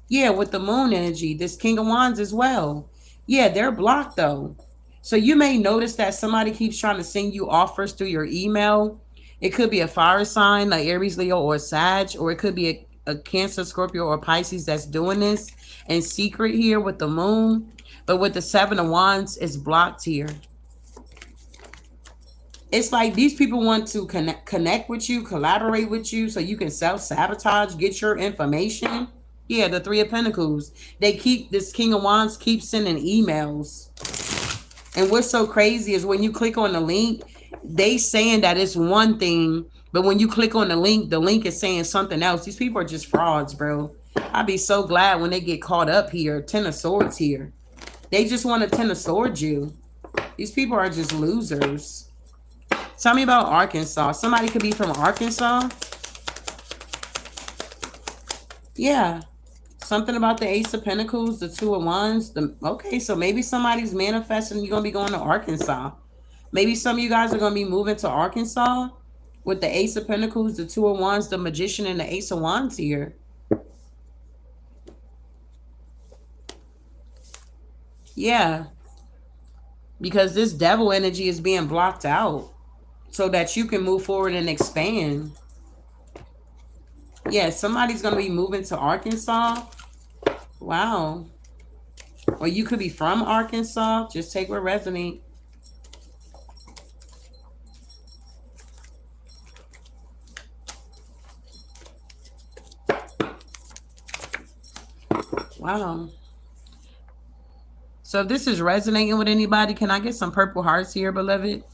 Speaker 1: Yeah, with the moon energy, this King of Wands as well. Yeah, they're blocked though. So you may notice that somebody keeps trying to send you offers through your email. It could be a fire sign like Aries, Leo, or Sag, or it could be a Cancer, Scorpio, or Pisces that's doing this in secret here with the moon. But with the Seven of Wands, it's blocked here. It's like these people want to connect with you, collaborate with you so you can self-sabotage, get your information. Yeah, the Three of Pentacles. This King of Wands keeps sending emails. And what's so crazy is when you click on the link, they saying that it's one thing, but when you click on the link is saying something else. These people are just frauds, bro. I'd be so glad when they get caught up here. Ten of Swords here. They just want to Ten of Swords you. These people are just losers. Tell me about Arkansas. Somebody could be from Arkansas. Yeah. Something about the Ace of Pentacles, the Two of Wands. Okay, so maybe somebody's manifesting you're going to be going to Arkansas. Maybe some of you guys are going to be moving to Arkansas with the Ace of Pentacles, the Two of Wands, the Magician, and the Ace of Wands here. Yeah. Because this devil energy is being blocked out so that you can move forward and expand. Yeah, somebody's going to be moving to Arkansas. Wow. Or you could be from Arkansas. Just take what resonates. Wow. So if this is resonating with anybody, can I get some purple hearts here, beloved?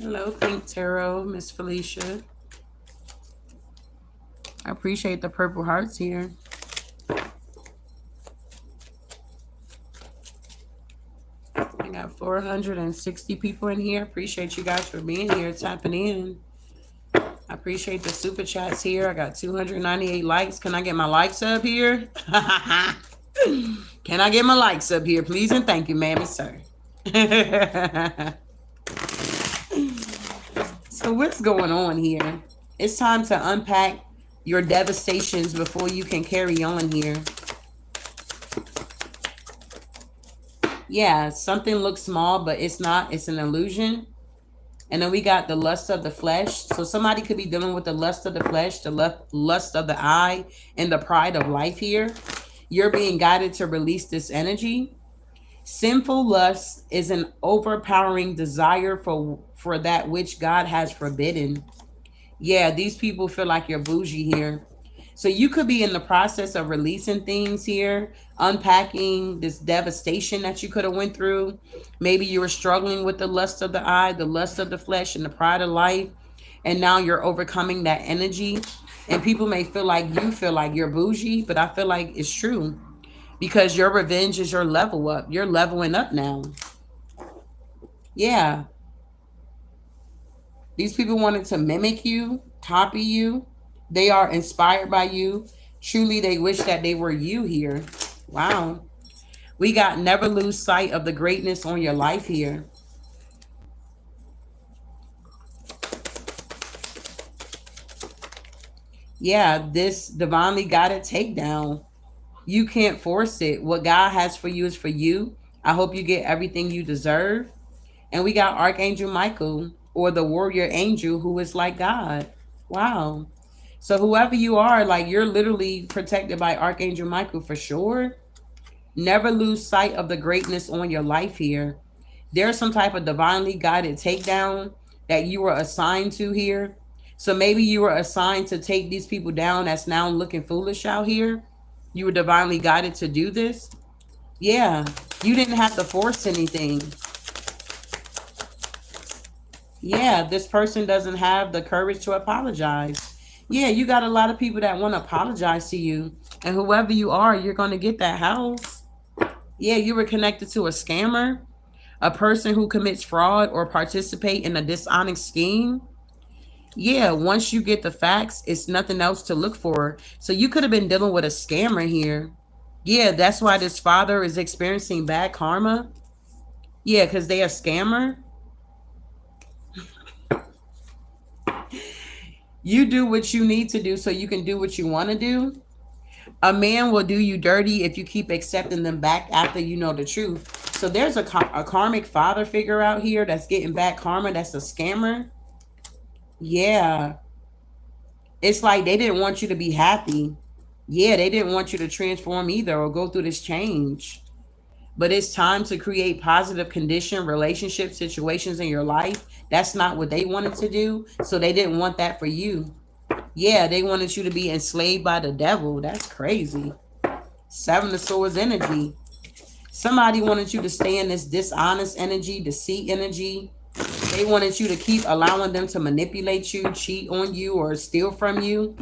Speaker 1: Hello, Pink Tarot, Miss Felicia. I appreciate the purple hearts here. I got 460 people in here. Appreciate you guys for being here, tapping in. I appreciate the super chats here. I got 298 likes. Can I get my likes up here? Can I get my likes up here, please? And thank you, ma'am and sir. So what's going on here? It's time to unpack your devastations before you can carry on here. Yeah, something looks small, but it's not. It's an illusion. And then we got the lust of the flesh. So somebody could be dealing with the lust of the flesh, the lust of the eye, and the pride of life here. You're being guided to release this energy. Sinful lust is an overpowering desire for that which God has forbidden. Yeah, these people feel like you're bougie here. So you could be in the process of releasing things here, unpacking this devastation that you could have went through. Maybe you were struggling with the lust of the eye, the lust of the flesh, and the pride of life. And now you're overcoming that energy. And people may feel like you feel like you're bougie, but I feel like it's true. Because your revenge is your level up. You're leveling up now. Yeah. These people wanted to mimic you, copy you. They are inspired by you. Truly, they wish that they were you here. Wow. We got never lose sight of the greatness on your life here. Yeah, this divinely guided takedown. You can't force it. What God has for you is for you. I hope you get everything you deserve. And we got Archangel Michael, or the warrior angel, who is like God. Wow. So whoever you are, like, you're literally protected by Archangel Michael for sure. Never lose sight of the greatness on your life here. There's some type of divinely guided takedown that you were assigned to here. So maybe you were assigned to take these people down that's now looking foolish out here. You were divinely guided to do this. Yeah, you didn't have to force anything. Yeah, this person doesn't have the courage to apologize. Yeah, you got a lot of people that want to apologize to you. And whoever you are, you're going to get that house. Yeah, you were connected to a scammer, a person who commits fraud or participate in a dishonest scheme. Yeah, once you get the facts, it's nothing else to look for. So you could have been dealing with a scammer here. Yeah, that's why this father is experiencing bad karma. Yeah, because they a scammer. You do what you need to do so you can do what you want to do. A man will do you dirty if you keep accepting them back after you know the truth. So there's a karmic father figure out here that's getting back karma. That's a scammer. Yeah. It's like they didn't want you to be happy. Yeah, they didn't want you to transform either or go through this change. But it's time to create positive condition relationship situations in your life. That's not what they wanted to do. So they didn't want that for you. Yeah, they wanted you to be enslaved by the devil. That's crazy. Seven of Swords energy. Somebody wanted you to stay in this dishonest energy, deceit energy. They wanted you to keep allowing them to manipulate you, cheat on you, or steal from you.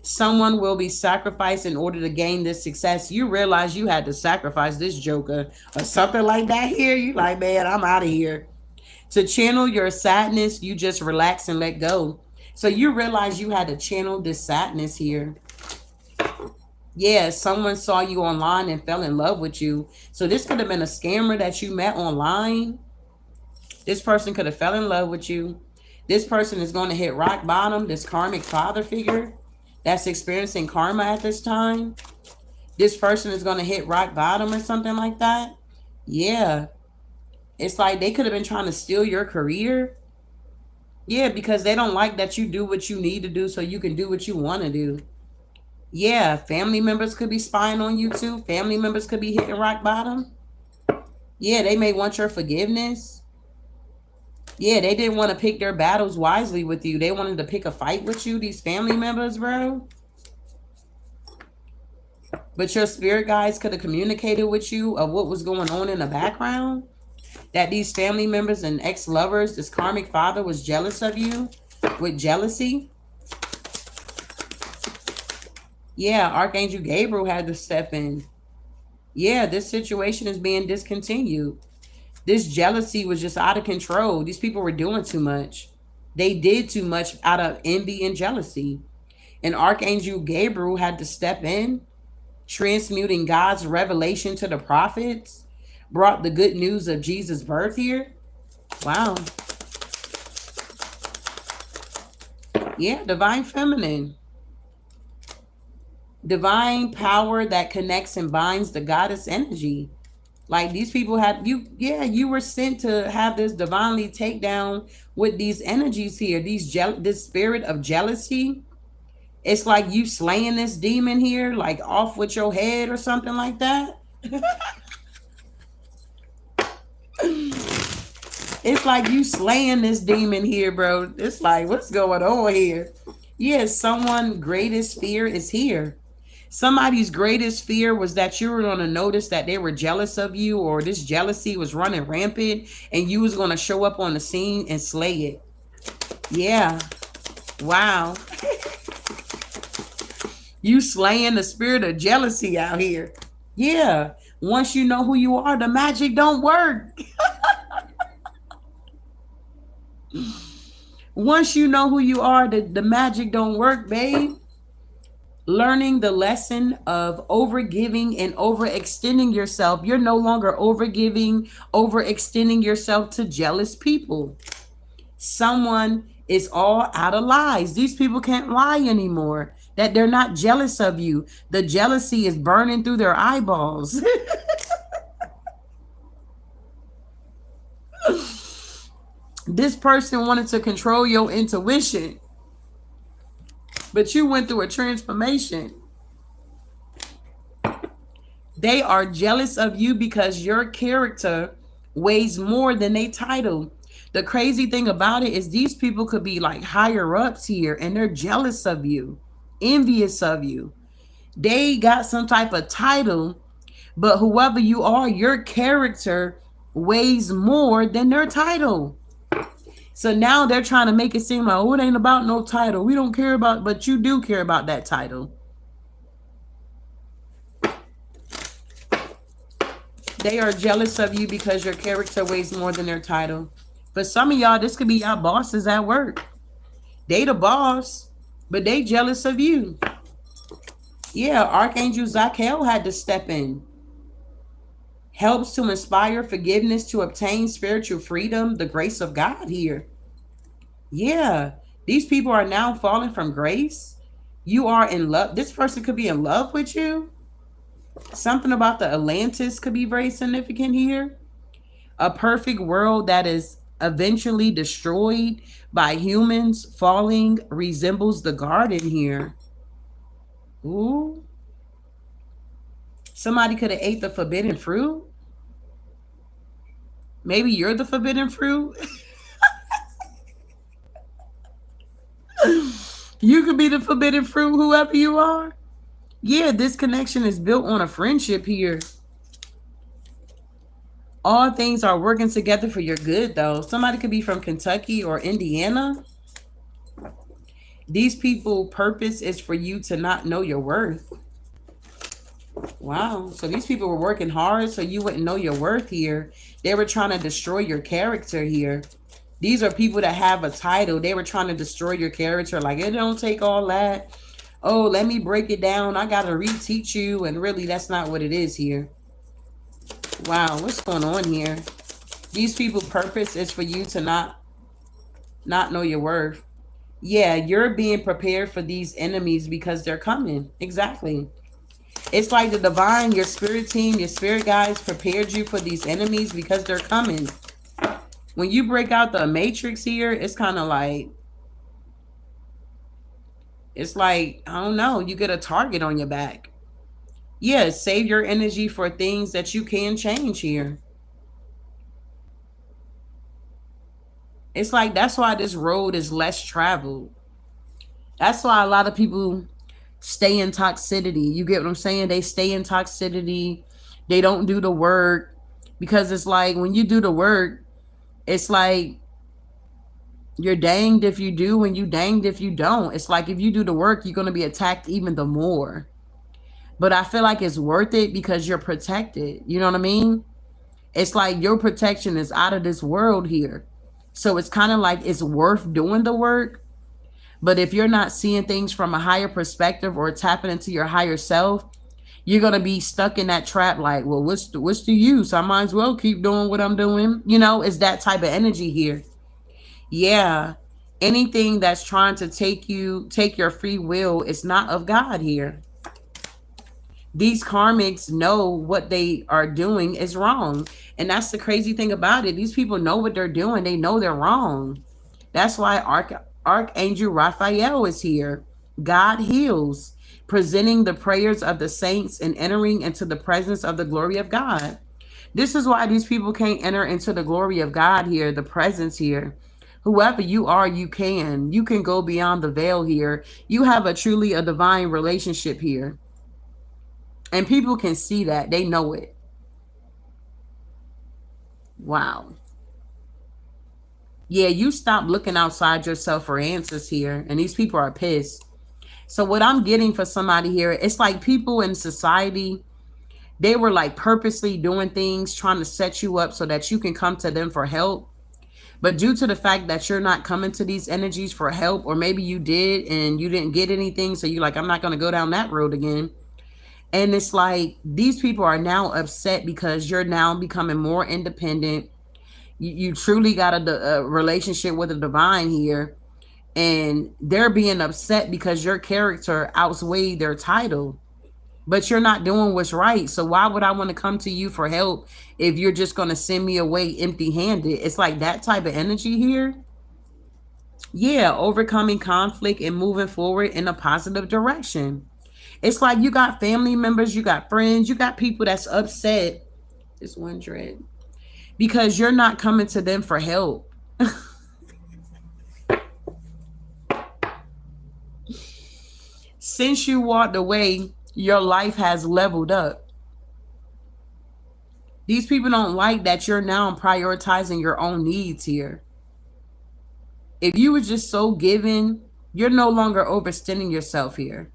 Speaker 1: Someone will be sacrificed in order to gain this success. You realize you had to sacrifice this joker or something like that here. You like, man, I'm out of here. To channel your sadness, you just relax and let go. So you realize you had to channel this sadness here. Yeah, someone saw you online and fell in love with you. So this could have been a scammer that you met online. This person could have fell in love with you. This person is going to hit rock bottom. This karmic father figure that's experiencing karma at this time. This person is going to hit rock bottom or something like that. Yeah. It's like they could have been trying to steal your career. Yeah, because they don't like that you do what you need to do so you can do what you want to do. Yeah, family members could be spying on you too. Family members could be hitting rock bottom. Yeah, they may want your forgiveness. Yeah, they didn't want to pick their battles wisely with you. They wanted to pick a fight with you, these family members, bro. But your spirit guides could have communicated with you of what was going on in the background. That these family members and ex-lovers, this karmic father was jealous of you with jealousy. Yeah, Archangel Gabriel had to step in. Yeah, this situation is being discontinued. This jealousy was just out of control. These people were doing too much. They did too much out of envy and jealousy. And Archangel Gabriel had to step in, transmuting God's revelation to the prophets, brought the good news of Jesus' birth here. Wow. Yeah, divine feminine. Divine power that connects and binds the goddess energy. Like these people had you, yeah, you were sent to have this divinely takedown with these energies here, this spirit of jealousy. It's like you slaying this demon here, like off with your head or something like that. It's like you slaying this demon here, bro. It's like, what's going on here? Yes, someone's greatest fear is here. Somebody's greatest fear was that you were going to notice that they were jealous of you, or this jealousy was running rampant and you was going to show up on the scene and slay it. Yeah. Wow. You slaying the spirit of jealousy out here. Yeah. Once you know who you are, the magic don't work. Once you know who you are, the magic don't work, babe. Learning the lesson of overgiving and overextending yourself. You're no longer overgiving, overextending yourself to jealous people. Someone is all out of lies. These people can't lie anymore. That they're not jealous of you. The jealousy is burning through their eyeballs. This person wanted to control your intuition, but you went through a transformation. They are jealous of you because your character weighs more than they title. The crazy thing about it is these people could be like higher ups here and they're jealous of you, envious of you. They got some type of title, but whoever you are, your character weighs more than their title. So now they're trying to make it seem like, oh, it ain't about no title. We don't care about, but you do care about that title. They are jealous of you because your character weighs more than their title. For some of y'all, this could be y'all bosses at work. They the boss, but they jealous of you. Yeah, Archangel Zachiel had to step in. Helps to inspire forgiveness to obtain spiritual freedom, the grace of God here. Yeah, these people are now falling from grace. You are in love. This person could be in love with you. Something about the Atlantis could be very significant here. A perfect world that is eventually destroyed by humans falling resembles the garden here. Ooh. Somebody could have ate the forbidden fruit. Maybe you're the forbidden fruit. You could be the forbidden fruit, whoever you are. Yeah, this connection is built on a friendship here. All things are working together for your good, though. Somebody could be from Kentucky or Indiana. These people's purpose is for you to not know your worth. Wow. So these people were working hard so you wouldn't know your worth here. They were trying to destroy your character here. These are people that have a title. They were trying to destroy your character. Like, it don't take all that. Oh, let me break it down. I got to reteach you. And really, that's not what it is here. Wow. What's going on here? These people's purpose is for you to not know your worth. Yeah, you're being prepared for these enemies because they're coming. Exactly. It's like the divine, your spirit team, your spirit guides prepared you for these enemies because they're coming. When you break out the matrix here, it's kind of like, it's like, I don't know, you get a target on your back. Yeah, save your energy for things that you can change here. It's like, that's why this road is less traveled. That's why a lot of people stay in toxicity. You get what I'm saying? They stay in toxicity. They don't do the work. Because it's like when you do the work, it's like you're danged if you do and you danged if you don't. It's like if you do the work, you're going to be attacked even the more. But I feel like it's worth it because you're protected. You know what I mean? It's like your protection is out of this world here. So it's kind of like it's worth doing the work. But if you're not seeing things from a higher perspective or tapping into your higher self, you're gonna be stuck in that trap. Like, well, what's the use? I might as well keep doing what I'm doing. You know, it's that type of energy here. Yeah, anything that's trying to take your free will, it's not of God here. These karmics know what they are doing is wrong. And that's the crazy thing about it. These people know what they're doing. They know they're wrong. That's why Archangel Raphael is here. God heals, presenting the prayers of the saints and entering into the presence of the glory of God. This is why these people can't enter into the glory of God here, the presence here. Whoever you are, you can. You can go beyond the veil here. You have a divine relationship here. And people can see that. They know it. Wow. Yeah, you stop looking outside yourself for answers here. And these people are pissed. So what I'm getting for somebody here, it's like people in society, they were like purposely doing things, trying to set you up so that you can come to them for help. But due to the fact that you're not coming to these energies for help, or maybe you did and you didn't get anything, so you're like, I'm not going to go down that road again. And it's like these people are now upset because you're now becoming more independent. You truly got a relationship with the divine here. And they're being upset because your character outweighed their title. But you're not doing what's right. So why would I want to come to you for help if you're just going to send me away empty handed? It's like that type of energy here. Yeah, overcoming conflict and moving forward in a positive direction. It's like you got family members, you got friends, you got people that's upset. This one dread. Because you're not coming to them for help. Since you walked away, your life has leveled up. These people don't like that you're now prioritizing your own needs here. If you were just so giving, you're no longer overextending yourself here.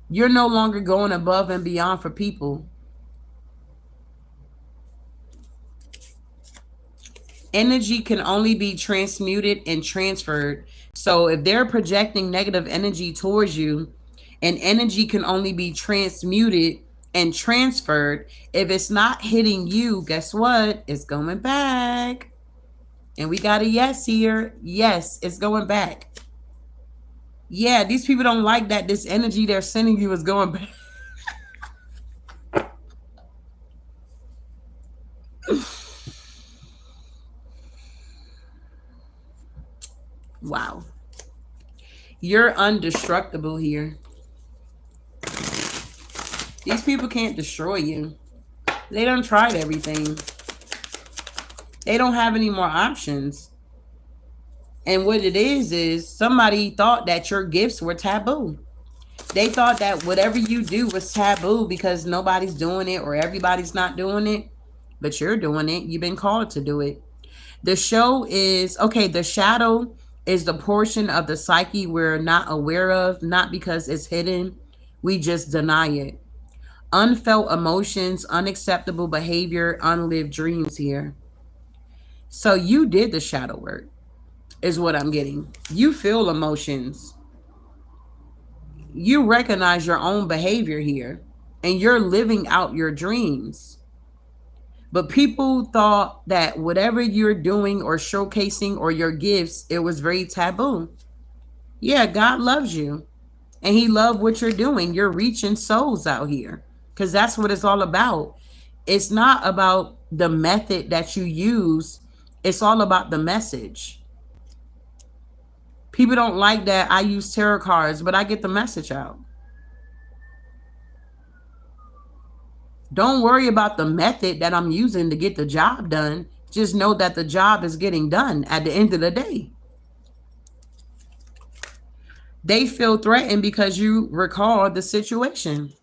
Speaker 1: You're no longer going above and beyond for people. Energy can only be transmuted and transferred. So if they're projecting negative energy towards you, and energy can only be transmuted and transferred, if it's not hitting you, guess what? It's going back. And we got a yes here. Yes, it's going back. Yeah, these people don't like that this energy they're sending you is going back. Wow. You're undestructible here. These people can't destroy you. They done tried everything. They don't have any more options. And what it is somebody thought that your gifts were taboo. They thought that whatever you do was taboo because nobody's doing it or everybody's not doing it. But you're doing it. You've been called to do it. The show is okay. The shadow is the portion of the psyche we're not aware of, not because it's hidden. We just deny it. Unfelt emotions, unacceptable behavior, unlived dreams here. So you did the shadow work, is what I'm getting. You feel emotions. You recognize your own behavior here, and you're living out your dreams. But people thought that whatever you're doing or showcasing or your gifts, it was very taboo. Yeah, God loves you. And he loves what you're doing. You're reaching souls out here. Because that's what it's all about. It's not about the method that you use. It's all about the message. People don't like that I use tarot cards, but I get the message out. Don't worry about the method that I'm using to get the job done. Just know that the job is getting done at the end of the day. They feel threatened because you recall the situation.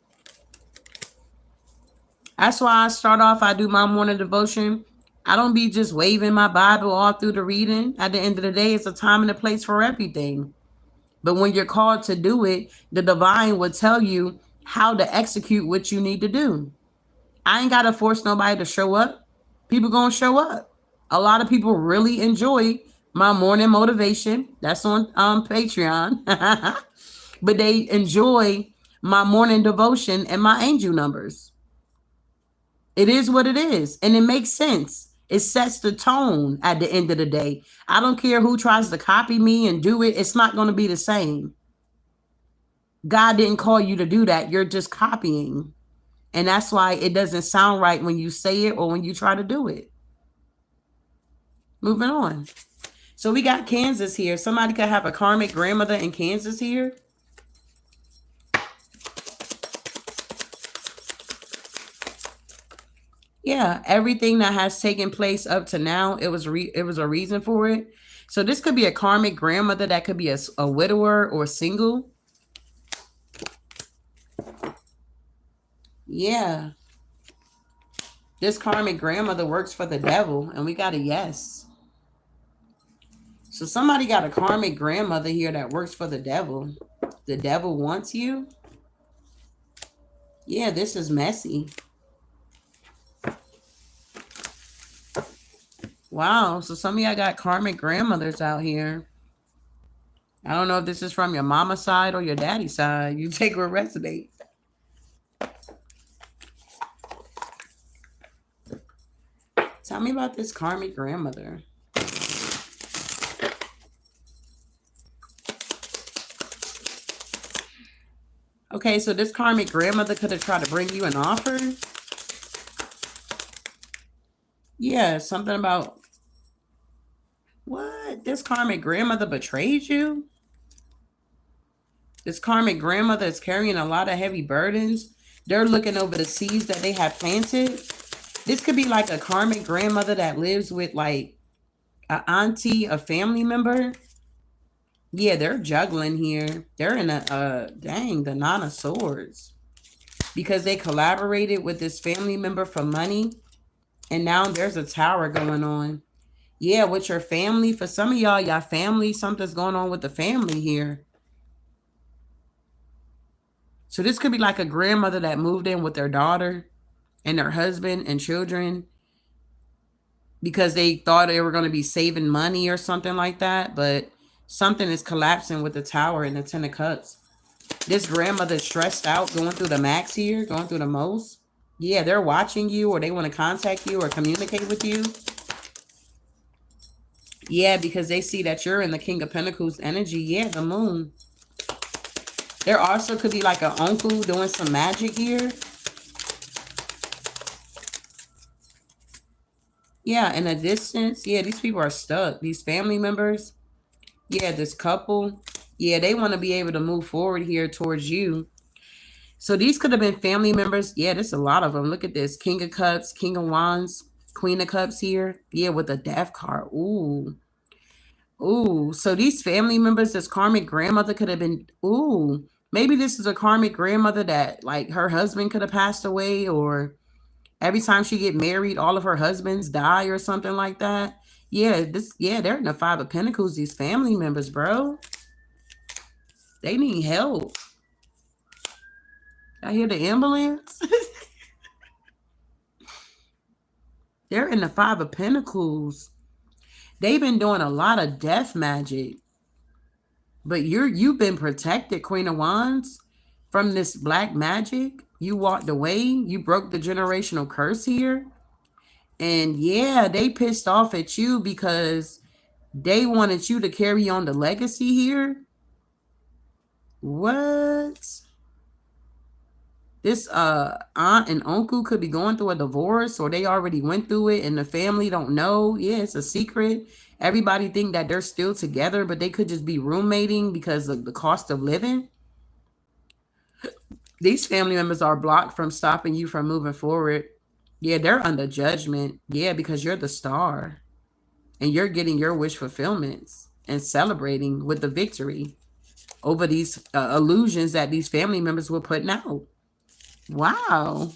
Speaker 1: That's why I start off, I do my morning devotion. I don't be just waving my Bible all through the reading. At the end of the day, it's a time and a place for everything. But when you're called to do it, the divine will tell you how to execute what you need to do. I ain't got to force nobody to show up. People going to show up. A lot of people really enjoy my morning motivation. That's on Patreon. But they enjoy my morning devotion and my angel numbers. It is what it is. And it makes sense. It sets the tone at the end of the day. I don't care who tries to copy me and do it, it's not going to be the same. God didn't call you to do that. You're just copying. And that's why it doesn't sound right when you say it or when you try to do it. Moving on. So we got Kansas here. Somebody could have a karmic grandmother in Kansas here. Yeah, everything that has taken place up to now, it was a reason for it. So this could be a karmic grandmother that could be a widower or single. Yeah. This karmic grandmother works for the devil, and we got a yes. So somebody got a karmic grandmother here that works for the devil. The devil wants you. Yeah, this is messy. Wow. So some of y'all got karmic grandmothers out here. I don't know if this is from your mama's side or your daddy's side. You take what resonates. Tell me about this karmic grandmother. Okay, so this karmic grandmother could have tried to bring you an offer. Yeah, something about what? This karmic grandmother betrayed you? This karmic grandmother is carrying a lot of heavy burdens. They're looking over the seeds that they have planted. This could be like a karmic grandmother that lives with like an auntie, a family member. Yeah, they're juggling here. They're in the Nine of Swords. Because they collaborated with this family member for money. And now there's a tower going on. Yeah, with your family. For some of y'all family, something's going on with the family here. So this could be like a grandmother that moved in with their daughter and their husband and children because they thought they were going to be saving money or something like that. But something is collapsing with the tower and the Ten of Cups. This grandmother is stressed out, going through the max here, going through the most. Yeah, they're watching you or they want to contact you or communicate with you. Yeah, because they see that you're in the King of Pentacles energy. Yeah, the moon. There also could be like an uncle doing some magic here. Yeah, in a distance. Yeah, these people are stuck. These family members. Yeah, this couple. Yeah, they want to be able to move forward here towards you. So these could have been family members. Yeah, there's a lot of them. Look at this. King of Cups, King of Wands, Queen of Cups here. Yeah, with the Death card. Ooh. Ooh. So these family members, this karmic grandmother could have been... Ooh. Maybe this is a karmic grandmother that, like, her husband could have passed away, or every time she get married, all of her husbands die or something like that. Yeah, they're in the Five of Pentacles, these family members, bro. They need help. I hear the ambulance. They're in the Five of Pentacles. They've been doing a lot of death magic. But you've been protected, Queen of Wands, from this black magic. You walked away. You broke the generational curse here. And yeah, they pissed off at you because they wanted you to carry on the legacy here. What? This aunt and uncle could be going through a divorce, or they already went through it and the family don't know. Yeah, it's a secret. Everybody think that they're still together, but they could just be roommating because of the cost of living. These family members are blocked from stopping you from moving forward. Yeah, they're under judgment. Yeah, because you're the star and you're getting your wish fulfillments and celebrating with the victory over these illusions that these family members were putting out. Wow.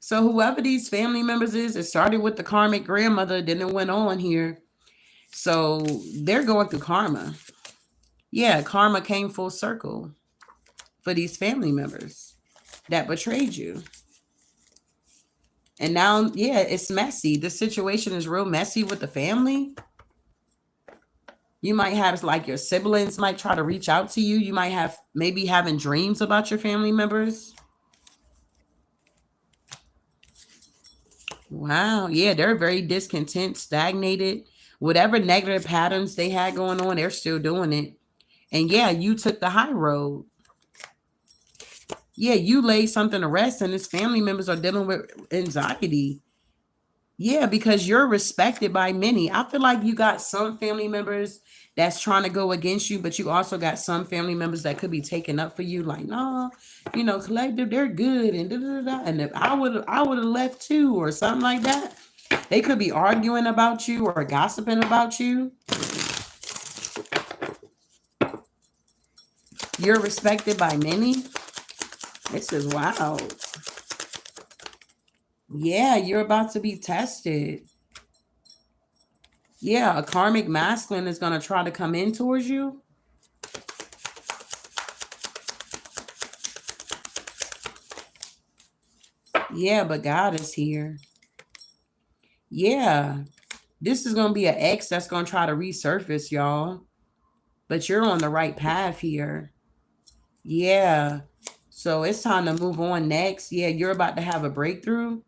Speaker 1: So whoever these family members is, it started with the karmic grandmother, then it went on here. So they're going through karma. Yeah, karma came full circle for these family members that betrayed you. And now, yeah, it's messy. The situation is real messy with the family. You might have like your siblings might try to reach out to you. You might have maybe having dreams about your family members. Wow. Yeah, they're very discontent, stagnated. Whatever negative patterns they had going on, they're still doing it. And yeah, you took the high road. Yeah, you laid something to rest, and his family members are dealing with anxiety. Yeah, because you're respected by many. I feel like you got some family members that's trying to go against you, but you also got some family members that could be taking up for you. Like, no, collective, they're good, and da da da. And if I would have left too, or something like that. They could be arguing about you or gossiping about you. You're respected by many. This is wild. Yeah, you're about to be tested. Yeah, a karmic masculine is going to try to come in towards you. Yeah, but God is here. Yeah, this is going to be an ex that's going to try to resurface, y'all. But you're on the right path here. Yeah. So it's time to move on next. Yeah, you're about to have a breakthrough.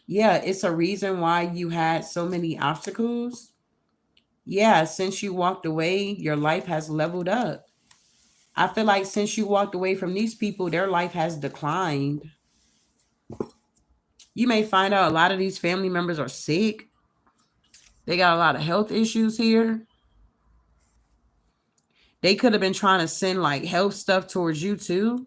Speaker 1: Yeah, it's a reason why you had so many obstacles. Yeah, since you walked away, your life has leveled up. I feel like since you walked away from these people, their life has declined. You may find out a lot of these family members are sick. They got a lot of health issues here. They could have been trying to send like health stuff towards you too.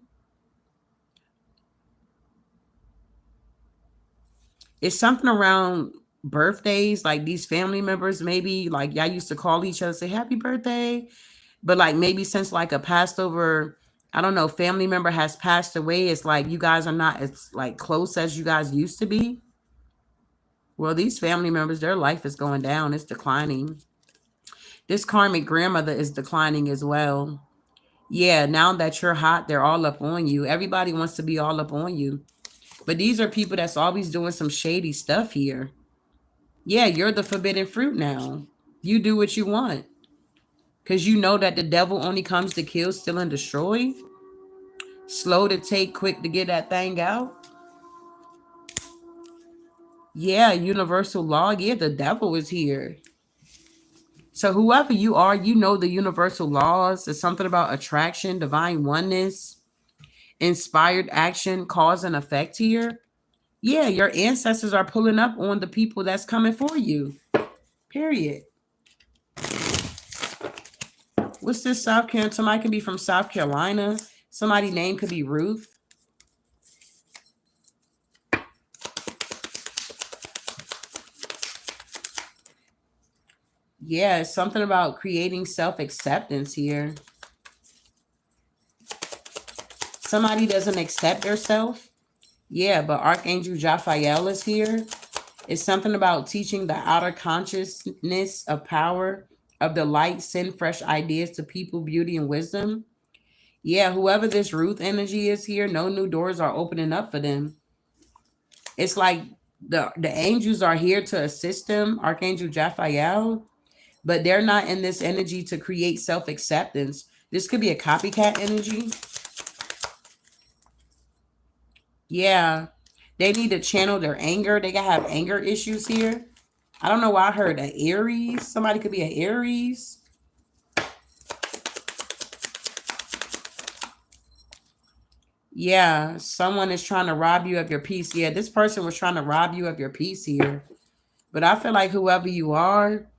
Speaker 1: It's something around birthdays, like these family members, maybe like y'all used to call each other, say happy birthday. But like maybe since like a passed over, I don't know, family member has passed away, it's like you guys are not as like close as you guys used to be. Well, these family members, their life is going down, it's declining. This karmic grandmother is declining as well. Yeah, now that you're hot, they're all up on you. Everybody wants to be all up on you. But these are people that's always doing some shady stuff here. Yeah, you're the forbidden fruit now. You do what you want. Because you know that the devil only comes to kill, steal, and destroy. Slow to take, quick to get that thing out. Yeah, universal law. Yeah, the devil is here. So whoever you are, you know the universal laws. It's something about attraction, divine oneness, inspired action, cause and effect here. Yeah, your ancestors are pulling up on the people that's coming for you. Period. What's this South Carolina? Somebody could be from South Carolina. Somebody's name could be Ruth. Yeah, it's something about creating self-acceptance here. Somebody doesn't accept themselves. Yeah, but Archangel Raphael is here. It's something about teaching the outer consciousness of power of the light, send fresh ideas to people, beauty, and wisdom. Yeah, whoever this Ruth energy is here, no new doors are opening up for them. It's like the angels are here to assist them, Archangel Raphael, but they're not in this energy to create self-acceptance. This could be a copycat energy. Yeah, they need to channel their anger. They gotta have anger issues here. I don't know why I heard an Aries. Somebody could be an Aries. Yeah, someone is trying to rob you of your peace. Yeah, this person was trying to rob you of your peace here. But I feel like whoever you are,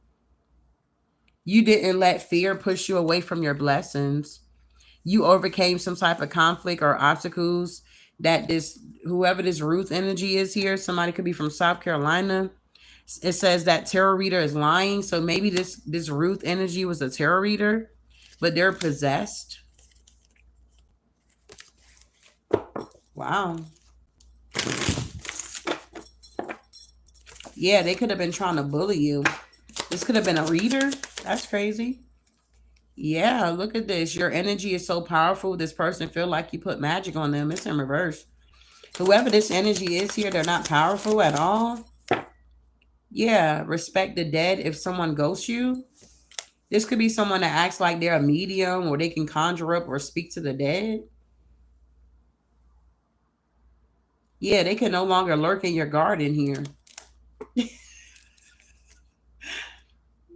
Speaker 1: you didn't let fear push you away from your blessings. You overcame some type of conflict or obstacles that this whoever this Ruth energy is here, somebody could be from South Carolina. It says that tarot reader is lying, so maybe this Ruth energy was a tarot reader, but they're possessed. Wow. Yeah, they could have been trying to bully you. This could have been a reader. That's crazy. Yeah, look at this. Your energy is so powerful. This person feel like you put magic on them. It's in reverse. Whoever this energy is here, they're not powerful at all. Yeah, respect the dead if someone ghosts you. This could be someone that acts like they're a medium or they can conjure up or speak to the dead. Yeah, they can no longer lurk in your garden here.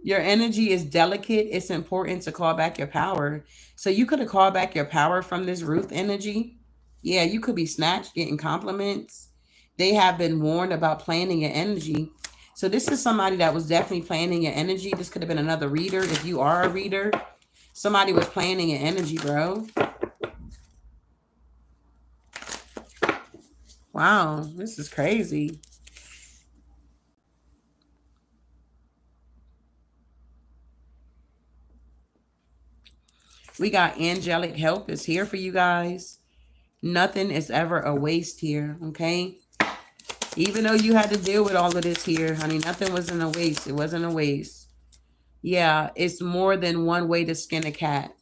Speaker 1: Your energy is delicate. It's important to call back your power. So you could have called back your power from this Ruth energy. Yeah, you could be snatched, getting compliments. They have been warned about planning your energy. So this is somebody that was definitely planning your energy. This could have been another reader if you are a reader. Somebody was planning your energy, bro. Wow, this is crazy. We got angelic help is here for you guys. Nothing is ever a waste here, okay? Even though you had to deal with all of this here, honey, nothing was in a waste. It wasn't a waste. Yeah, it's more than one way to skin a cat.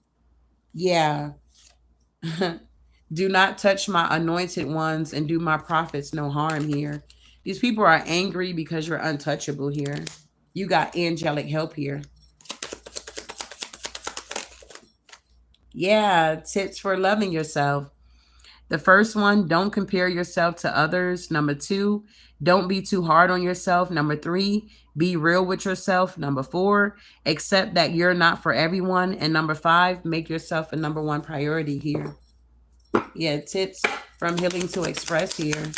Speaker 1: Yeah. Do not touch my anointed ones and do my prophets no harm here. These people are angry because you're untouchable here. You got angelic help here. Yeah, tips for loving yourself. The first one, don't compare yourself to others. Number two, don't be too hard on yourself. Number three, be real with yourself. Number four, accept that you're not for everyone. And number five, make yourself a number one priority here. Yeah, tips from Healing to Express here.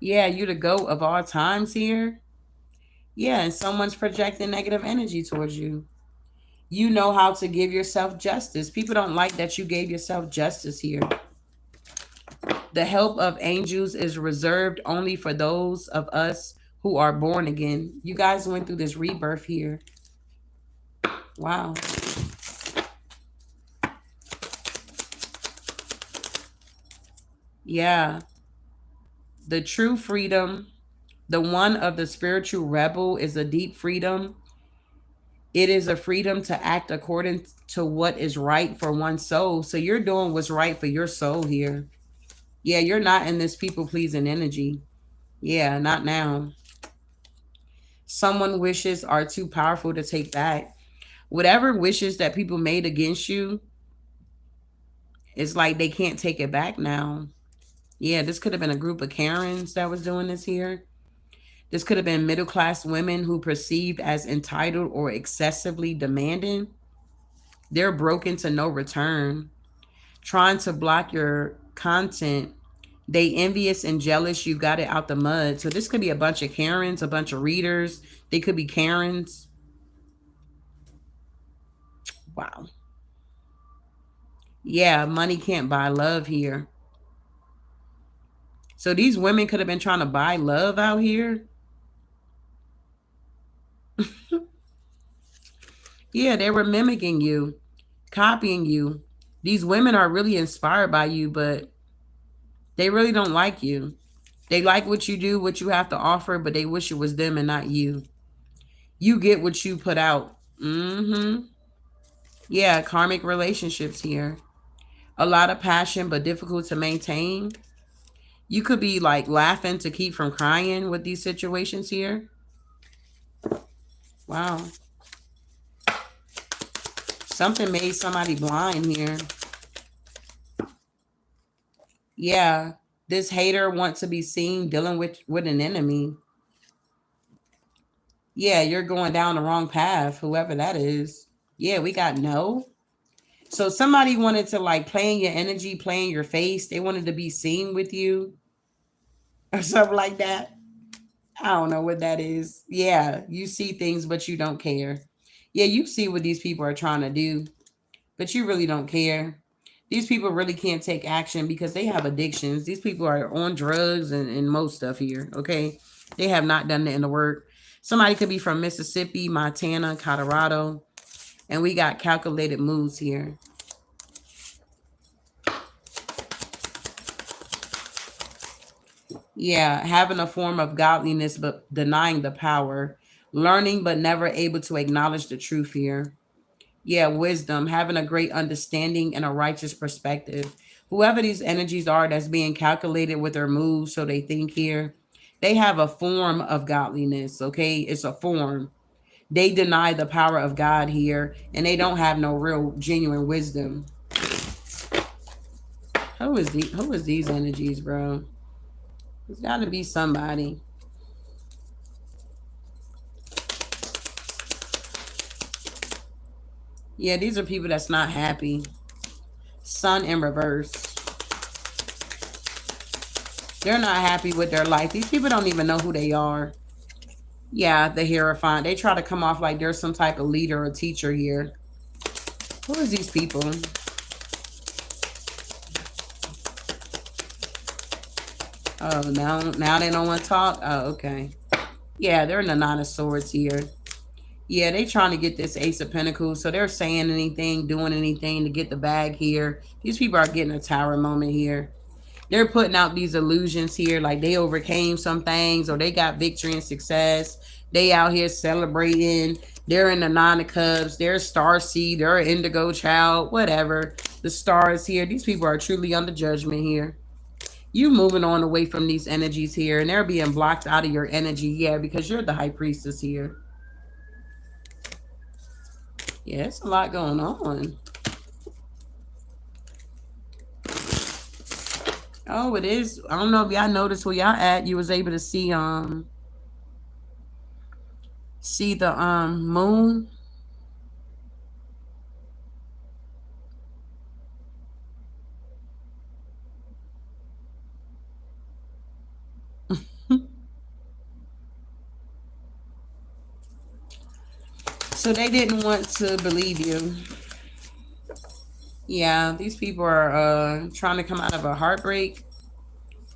Speaker 1: Yeah, you the GOAT of all times here. Yeah, and someone's projecting negative energy towards you. You know how to give yourself justice. People don't like that you gave yourself justice here. The help of angels is reserved only for those of us who are born again. You guys went through this rebirth here. Wow. Yeah. The true freedom, the one of the spiritual rebel, is a deep freedom. It is a freedom to act according to what is right for one's soul. So you're doing what's right for your soul here. Yeah, you're not in this people pleasing energy. Yeah, not now. Someone wishes are too powerful to take back. Whatever wishes that people made against you, it's like they can't take it back now. Yeah, this could have been a group of Karens that was doing this here. This could have been middle class women who perceived as entitled or excessively demanding. They're broken to no return, trying to block your content. They envious and jealous you got it out the mud. So this could be a bunch of Karens, a bunch of readers. They could be Karens. Wow. Yeah, money can't buy love here. So these women could have been trying to buy love out here. Yeah, they were mimicking you, copying you. These women are really inspired by you, but they really don't like you. They like what you do, what you have to offer, but they wish it was them and not you. You get what you put out. Yeah, karmic relationships here. A lot of passion, but difficult to maintain. You could be like laughing to keep from crying with these situations here. Wow. Something made somebody blind here. Yeah. This hater wants to be seen dealing with an enemy. Yeah, you're going down the wrong path, whoever that is. Yeah, we got no. So somebody wanted to like play in your energy, play in your face. They wanted to be seen with you or something like that. I don't know what that is. Yeah, you see things, but you don't care. Yeah, you see what these people are trying to do, but you really don't care. These people really can't take action because they have addictions. These people are on drugs and most stuff here. Okay. They have not done the inner work. Somebody could be from Mississippi, Montana, Colorado. And we got calculated moves here. Yeah, having a form of godliness but denying the power, learning but never able to acknowledge the truth here. Yeah, wisdom, having a great understanding and a righteous perspective. Whoever these energies are that's being calculated with their moves, so they think here, they have a form of godliness, okay? It's a form. They deny the power of God here, and they don't have no real genuine wisdom. Who is these energies, bro? It's gotta be somebody. Yeah, these are people that's not happy. Sun in reverse. They're not happy with their life. These people don't even know who they are. Yeah, the Hierophant. They try to come off like there's some type of leader or teacher here. Who is these people? Oh, now they don't want to talk? Oh, okay. Yeah, they're in the Nine of Swords here. Yeah, they trying to get this Ace of Pentacles. So they're saying anything, doing anything to get the bag here. These people are getting a tower moment here. They're putting out these illusions here, like they overcame some things or they got victory and success. They out here celebrating. They're in the Nine of Cups. They're Star Seed. They're an Indigo Child. Whatever. The stars here. These people are truly under judgment here. You moving on away from these energies here, and they're being blocked out of your energy. Yeah, because you're the High Priestess here. Yeah, it's a lot going on. Oh, it is. I don't know if y'all noticed where y'all at. You was able to see the moon. So they didn't want to believe you. Yeah, these people are trying to come out of a heartbreak.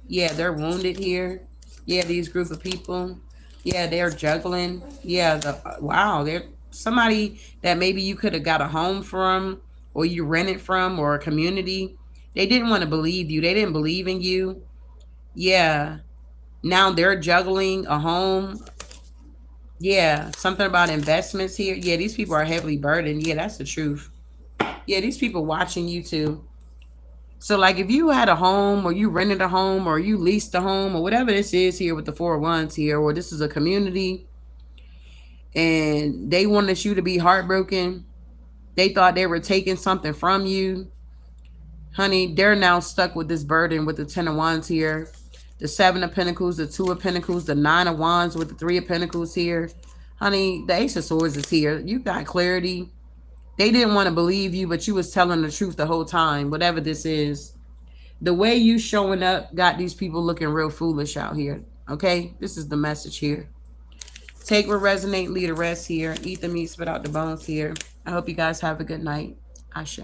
Speaker 1: Yeah, they're wounded here. Yeah, these group of people. Yeah, they're juggling. Yeah, wow, they're somebody that maybe you could have got a home from or you rented from or a community. They didn't want to believe you. They didn't believe in you. Yeah. Now they're juggling a home. Yeah, something about investments here. Yeah, these people are heavily burdened. Yeah, that's the truth. Yeah, these people watching you too. So, like, if you had a home or you rented a home or you leased a home or whatever this is here with the 4 of Wands here, or this is a community and they wanted you to be heartbroken, they thought they were taking something from you, honey, they're now stuck with this burden with the 10 of Wands here, the 7 of Pentacles, the 2 of Pentacles, the 9 of Wands with the 3 of Pentacles here. Honey, the Ace of Swords is here. You got clarity. They didn't want to believe you, but you was telling the truth the whole time, whatever this is. The way you showing up got these people looking real foolish out here. Okay? This is the message here. Take what resonate, leave the rest here. Eat the meat, spit out the bones here. I hope you guys have a good night. Ashe.